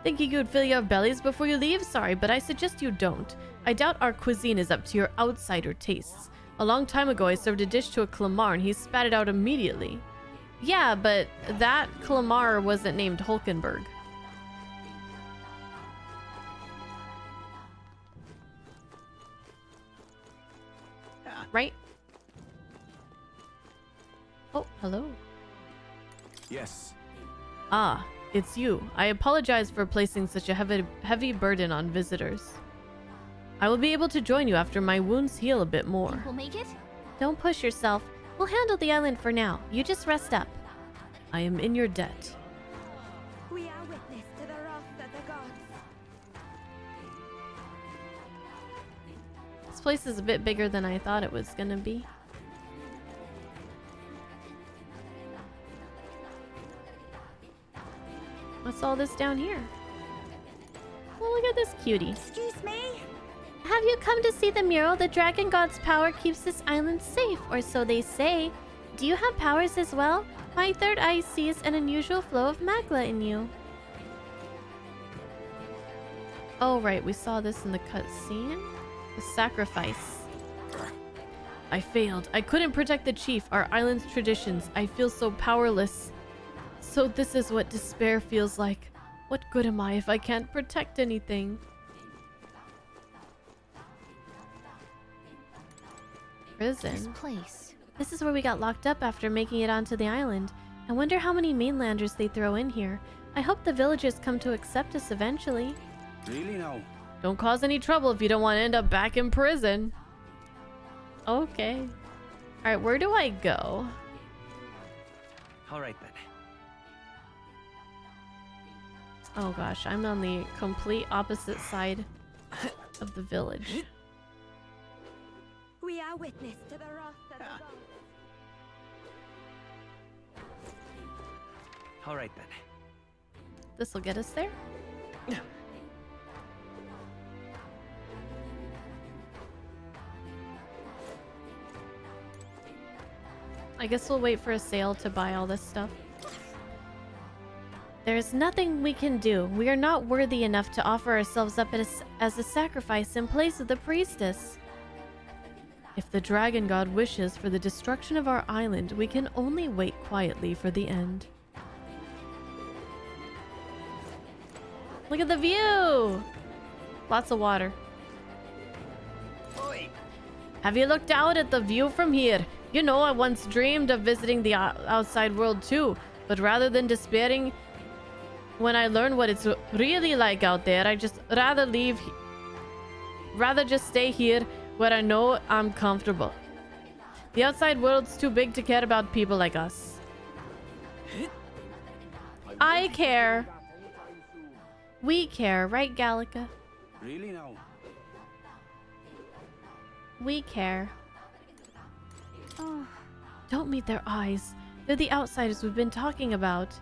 Thinking you'd fill your bellies before you leave? Sorry, but I suggest you don't. I doubt our cuisine is up to your outsider tastes. A long time ago, I served a dish to a Clamar and he spat it out immediately. Yeah, but that Clamar wasn't named Hulkenberg. Right? Oh, hello. Yes. Ah, it's you. I apologize for placing such a heavy burden on visitors. I will be able to join you after my wounds heal a bit more. Think we'll make it? Don't push yourself. We'll handle the island for now. You just rest up. I am in your debt. We are witness to the wrath of the gods. This place is a bit bigger than I thought it was gonna be. What's all this down here? Oh, look at this cutie. Excuse me? Have you come to see the mural? The dragon god's power keeps this island safe, or so they say. Do you have powers as well? My third eye sees an unusual flow of magma in you. Oh, right. We saw this in the cutscene. The sacrifice. I failed. I couldn't protect the chief, our island's traditions. I feel so powerless. So this is what despair feels like. What good am I if I can't protect anything? Prison. This place. This is where we got locked up after making it onto the island. I wonder how many mainlanders they throw in here. I hope the villagers come to accept us eventually. Really now? Don't cause any trouble if you don't want to end up back in prison. Okay. Alright, where do I go? Alright then. Oh gosh, I'm on the complete opposite side of the village. We are witness to the wrath of the gods. Alright then. This will get us there. I guess we'll wait for a sale to buy all this stuff. There's nothing we can do. We are not worthy enough to offer ourselves up as a sacrifice in place of the priestess. If the dragon god wishes for the destruction of our island, we can only wait quietly for the end. Look at the view! Lots of water. Oi. Have you looked out at the view from here? You know, I once dreamed of visiting the outside world too, but rather than despairing when I learn what it's really like out there, I just rather just stay here where I know I'm comfortable. The outside world's too big to care about people like us. I care. We care, right, Gallica? Really now? We care. Oh, don't meet their eyes. They're the outsiders we've been talking about.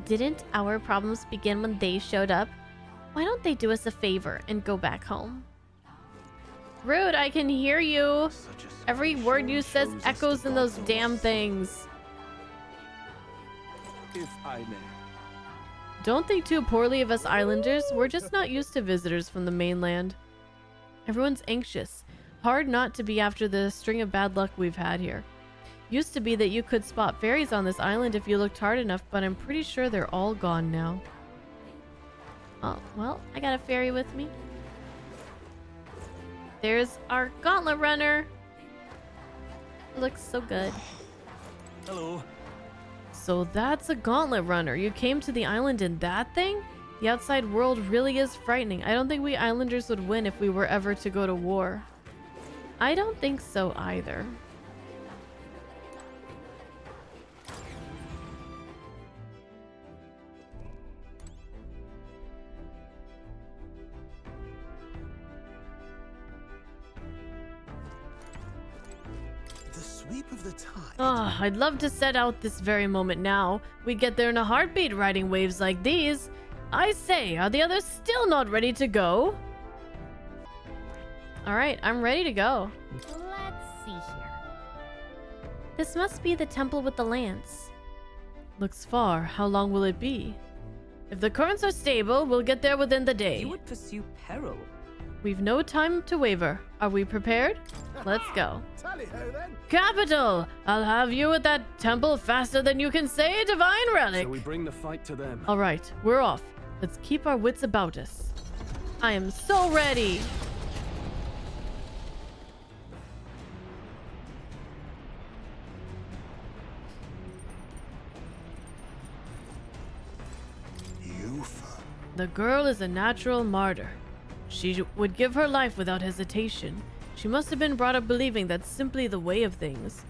Didn't our problems begin when they showed up? Why don't they do us a favor and go back home? Rude, I can hear you. Every word you says echoes in those damn things. If I may. Don't think too poorly of us islanders. We're just not used to visitors from the mainland. Everyone's anxious. Hard not to be after the string of bad luck we've had here. Used to be that you could spot fairies on this island if you looked hard enough, but I'm pretty sure they're all gone now. Oh, well, I got a fairy with me. There's our gauntlet runner. Looks so good. Hello. So that's a gauntlet runner. You came to the island in that thing? The outside world really is frightening. I don't think we islanders would win if we were ever to go to war. I don't think so either. Sweep of the tide. Oh, I'd love to set out this very moment now. We'd get there in a heartbeat riding waves like these. I say, are the others still not ready to go? Alright, I'm ready to go. Let's see here. This must be the temple with the lance. Looks far. How long will it be? If the currents are stable, we'll get there within the day. You would pursue peril. We've no time to waver. Are we prepared? Let's go. Tally-ho then. Capital! I'll have you at that temple faster than you can say, divine relic! Shall we bring the fight to them? Alright, we're off. Let's keep our wits about us. I am so ready! The girl is a natural martyr. She would give her life without hesitation. She must have been brought up believing that's simply the way of things.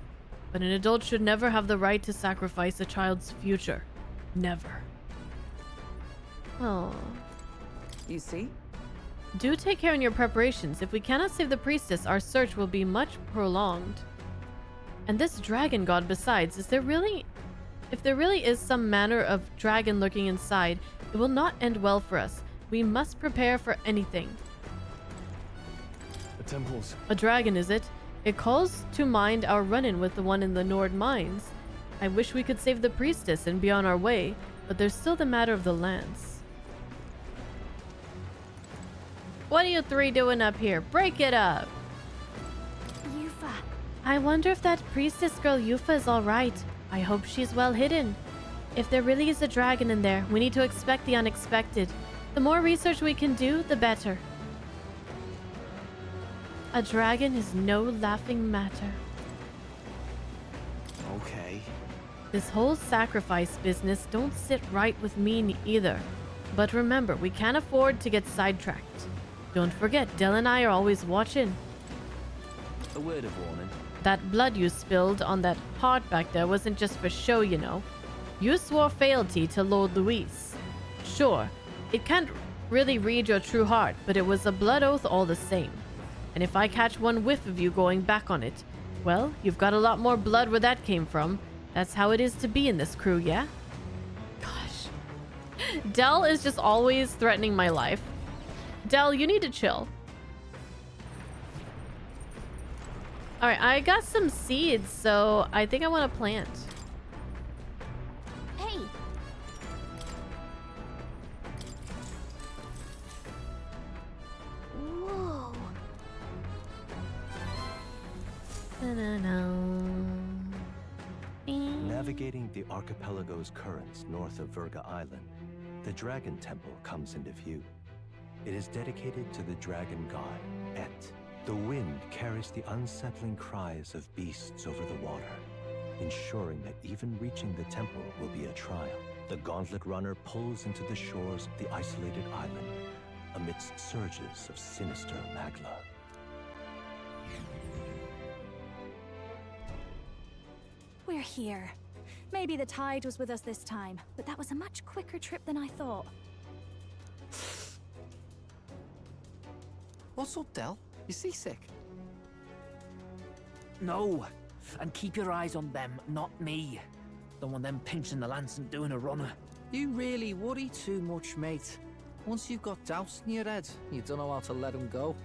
But an adult should never have the right to sacrifice a child's future. Never. Oh. You see? Do take care in your preparations. If we cannot save the priestess, our search will be much prolonged. And this dragon god besides, if there really is some manner of dragon lurking inside, it will not end well for us. We must prepare for anything. The temples. A dragon, is it? It calls to mind our run-in with the one in the Nord mines. I wish we could save the priestess and be on our way, but there's still the matter of the lance. What are you three doing up here? Break it up! Yufa. I wonder if that priestess girl Yufa is alright. I hope she's well hidden. If there really is a dragon in there, we need to expect the unexpected. The more research we can do, the better. A dragon is no laughing matter. Okay. This whole sacrifice business don't sit right with me either. But remember, we can't afford to get sidetracked. Don't forget, Del and I are always watching. A word of warning. That blood you spilled on that pot back there wasn't just for show, you know. You swore fealty to Lord Luis. Sure, it can't really read your true heart, but it was a blood oath all the same. And if I catch one whiff of you going back on it, well, you've got a lot more blood where that came from. That's how it is to be in this crew, yeah? Gosh. Del is just always threatening my life. Del, you need to chill. Alright, I got some seeds, so I think I want to plant. Hey. Whoa. Navigating the archipelago's currents north of VIRGA Island, the Dragon Temple comes into view. It is dedicated to the dragon god, Et. The wind carries the unsettling cries of beasts over the water, ensuring that even reaching the temple will be a trial. The gauntlet runner pulls into the shores of the isolated island amidst surges of sinister magla. We're here. Maybe the tide was with us this time, but that was a much quicker trip than I thought. What's up, Del? You seasick? No. And keep your eyes on them, not me. Don't want them pinching the lance and doing a runner. You really worry too much, mate. Once you've got doubts in your head, you don't know how to let them go.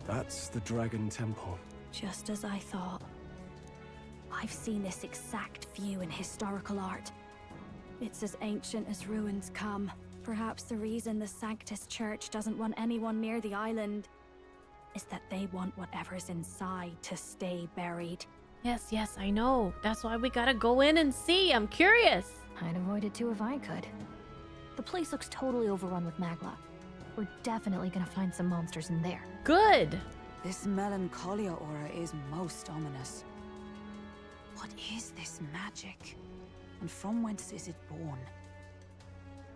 That's the Dragon Temple. Just as I thought. I've seen this exact view in historical art. It's as ancient as ruins come. Perhaps the reason the Sanctus Church doesn't want anyone near the island is that they want whatever's inside to stay buried. Yes, I know. That's why we gotta go in and see. I'm curious. I'd avoid it too if I could. The place looks totally overrun with magla. We're definitely gonna find some monsters in there. Good. This melancholia aura is most ominous. What is this magic? And from whence is it born?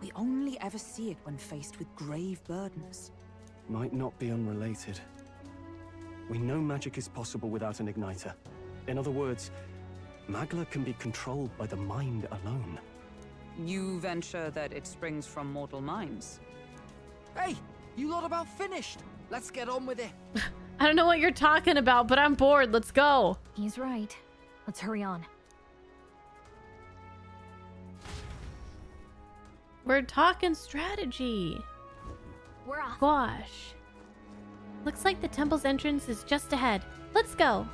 We only ever see it when faced with grave burdens. Might not be unrelated. We know magic is possible without an igniter. In other words, magla can be controlled by the mind alone. You venture that it springs from mortal minds? Hey, you lot about finished. Let's get on with it. I don't know what you're talking about, but I'm bored. Let's go. He's right. Let's hurry on. We're talking strategy. We're off. Gosh. Looks like the temple's entrance is just ahead. Let's go.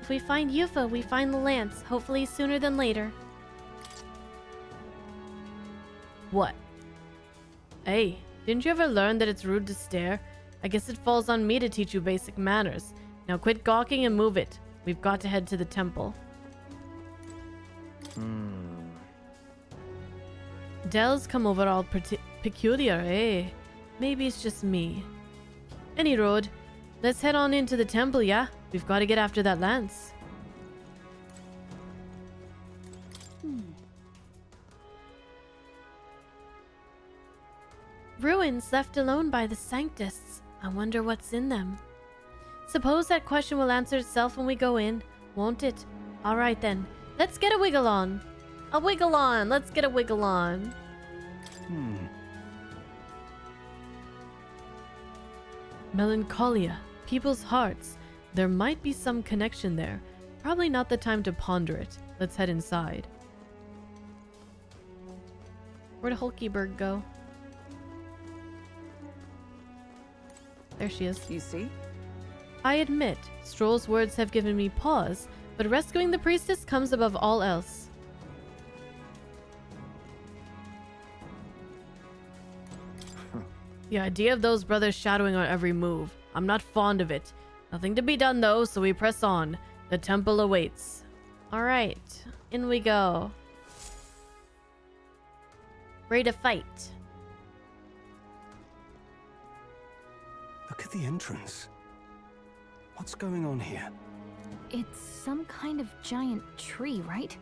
If we find Yufa, we find the lance. Hopefully sooner than later. What? Hey, didn't you ever learn that it's rude to stare? I guess it falls on me to teach you basic manners. Now quit gawking and move it. We've got to head to the temple. Del's come over all peculiar, eh? Maybe it's just me. Any road. Let's head on into the temple, yeah? We've got to get after that lance. Ruins left alone by the Sanctists. I wonder what's in them. Suppose that question will answer itself when we go in, won't it? Alright then, let's get a wiggle on. A wiggle on! Let's get a wiggle on. Melancholia. People's hearts. There might be some connection there. Probably not the time to ponder it. Let's head inside. Where'd Hulkyberg go? There she is. You see? I admit, Stroll's words have given me pause, but rescuing the priestess comes above all else. The idea of those brothers shadowing our every move. I'm not fond of it. Nothing to be done though, so we press on. The temple awaits. Alright, in we go. Ready to fight. Look at the entrance. What's going on here? It's some kind of giant tree, right?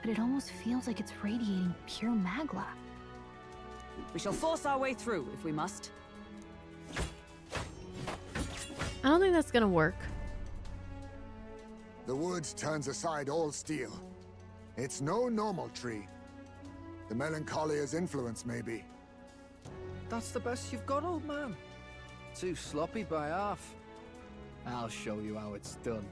But it almost feels like it's radiating pure magla. We shall force our way through if we must. I don't think that's gonna work. The woods turns aside all steel. It's no normal tree. The Melancholia's influence, maybe. That's the best you've got, old man. Too sloppy by half. I'll show you how it's done.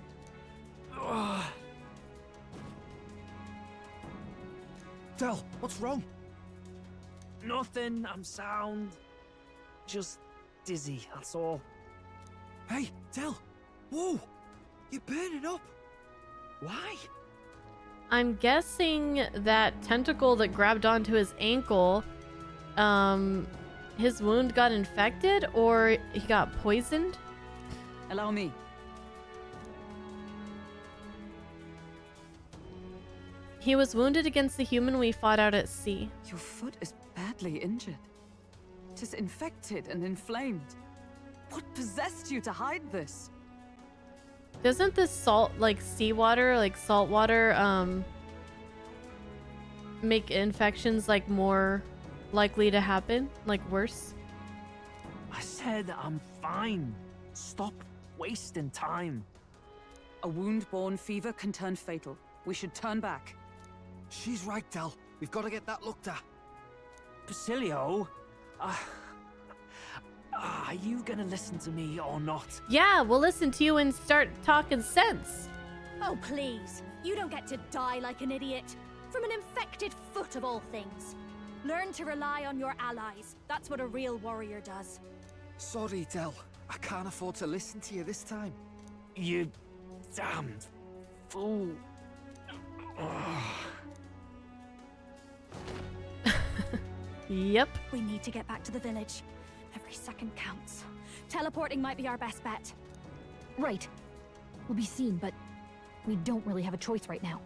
Del, what's wrong? Nothing, I'm sound. Just dizzy, that's all. Hey, Del! Whoa! You're burning up! Why? I'm guessing that tentacle that grabbed onto his ankle, his wound got infected or he got poisoned. Allow me. He was wounded against the human we fought out at sea. Your foot is badly injured. It is infected and inflamed. What possessed you to hide this? Doesn't this salt, like seawater, like salt water, make infections like more likely to happen, like worse? I said I'm fine. Stop wasting time. A wound-borne fever can turn fatal. We should turn back. She's right, Del. We've got to get that looked at. Basilio, are you gonna listen to me or not? Yeah, we'll listen to you and start talking sense. Oh, please. You don't get to die like an idiot. From an infected foot of all things. Learn to rely on your allies. That's what a real warrior does. Sorry, Del. I can't afford to listen to you this time. You damned fool. Yep. We need to get back to the village. Every second counts. Teleporting might be our best bet. Right. We'll be seen, but we don't really have a choice right now.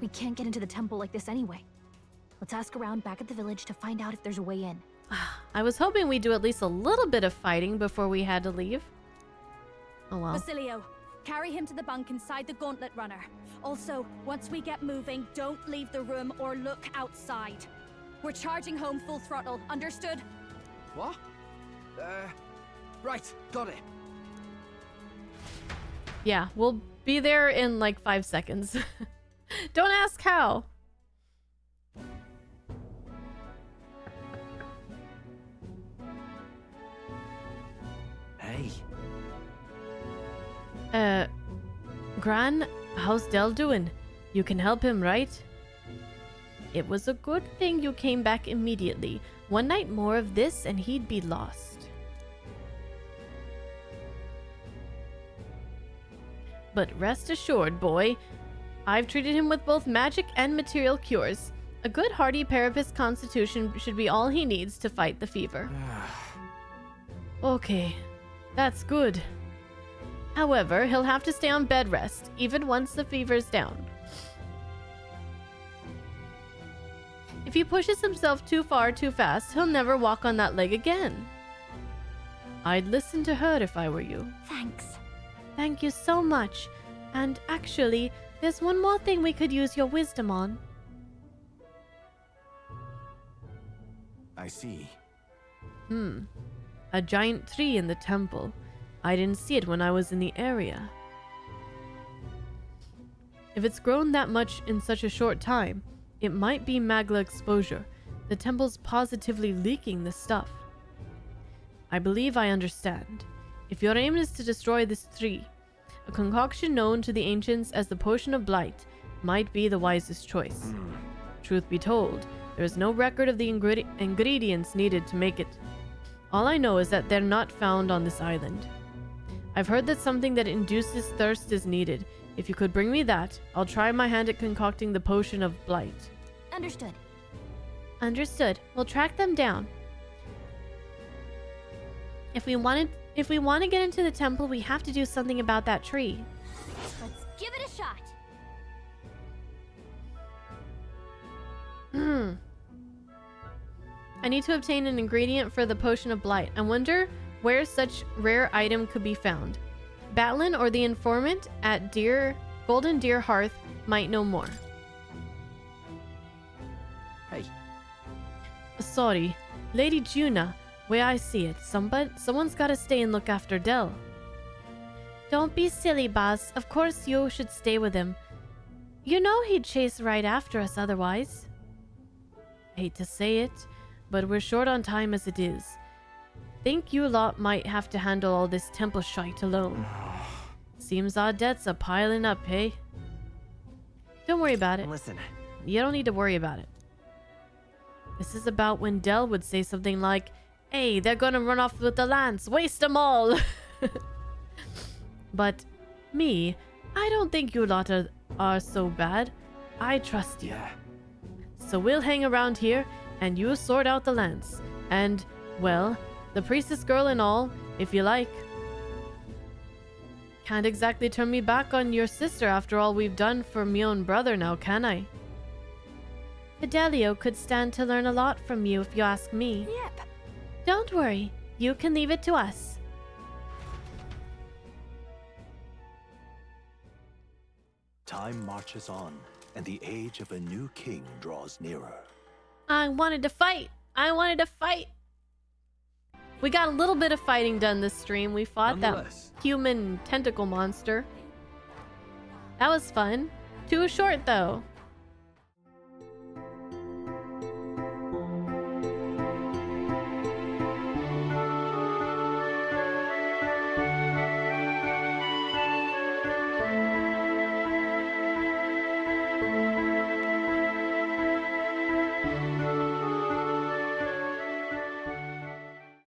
We can't get into the temple like this anyway. Let's ask around back at the village to find out if there's a way in. I was hoping we'd do at least a little bit of fighting before we had to leave. Oh well. Basilio, carry him to the bunk inside the gauntlet runner. Also, once we get moving, don't leave the room or look outside. We're charging home full throttle, understood? What? Right, got it. Yeah, we'll be there in like 5 seconds. Don't ask how. Hey. Gran, how's Del doing? You can help him, right? It was a good thing you came back immediately. One night more of this and he'd be lost. But rest assured, boy, I've treated him with both magic and material cures. A good hearty pair of his constitution should be all he needs to fight the fever. Okay, that's good. However, he'll have to stay on bed rest, even once the fever's down. If he pushes himself too far too fast, he'll never walk on that leg again. I'd listen to her if I were you. Thanks. Thank you so much. And actually, there's one more thing we could use your wisdom on. I see. A giant tree in the temple. I didn't see it when I was in the area. If it's grown that much in such a short time, it might be magma exposure. The temple's positively leaking the stuff. I believe I understand. If your aim is to destroy this tree, a concoction known to the ancients as the Potion of Blight might be the wisest choice. Truth be told, there is no record of the ingredients needed to make it. All I know is that they're not found on this island. I've heard that something that induces thirst is needed. If you could bring me that, I'll try my hand at concocting the Potion of Blight. Understood. Understood. We'll track them down. If we want to get into the temple, we have to do something about that tree. Let's give it a shot. I need to obtain an ingredient for the Potion of Blight. I wonder where such rare item could be found. Batlin or the informant at Golden Deer Hearth might know more. Hey. Sorry, Lady Juna. Way I see it, someone's gotta stay and look after Del. Don't be silly, boss. Of course you should stay with him. You know he'd chase right after us otherwise. Hate to say it, but we're short on time as it is. Think you lot might have to handle all this temple shite alone. Seems our debts are piling up, hey? Don't worry about it. Listen. You don't need to worry about it. This is about when Del would say something like, "Hey, they're gonna run off with the lance. Waste them all." But me, I don't think you lot are so bad. I trust you. So we'll hang around here, and you sort out the lance. And, well, the priestess girl and all, if you like. Can't exactly turn me back on your sister after all we've done for me own brother now, can I? Fidelio could stand to learn a lot from you if you ask me. Yep. Don't worry. You can leave it to us. Time marches on, and the age of a new king draws nearer. I wanted to fight. I wanted to fight. We got a little bit of fighting done this stream. We fought that human tentacle monster. That was fun. Too short though.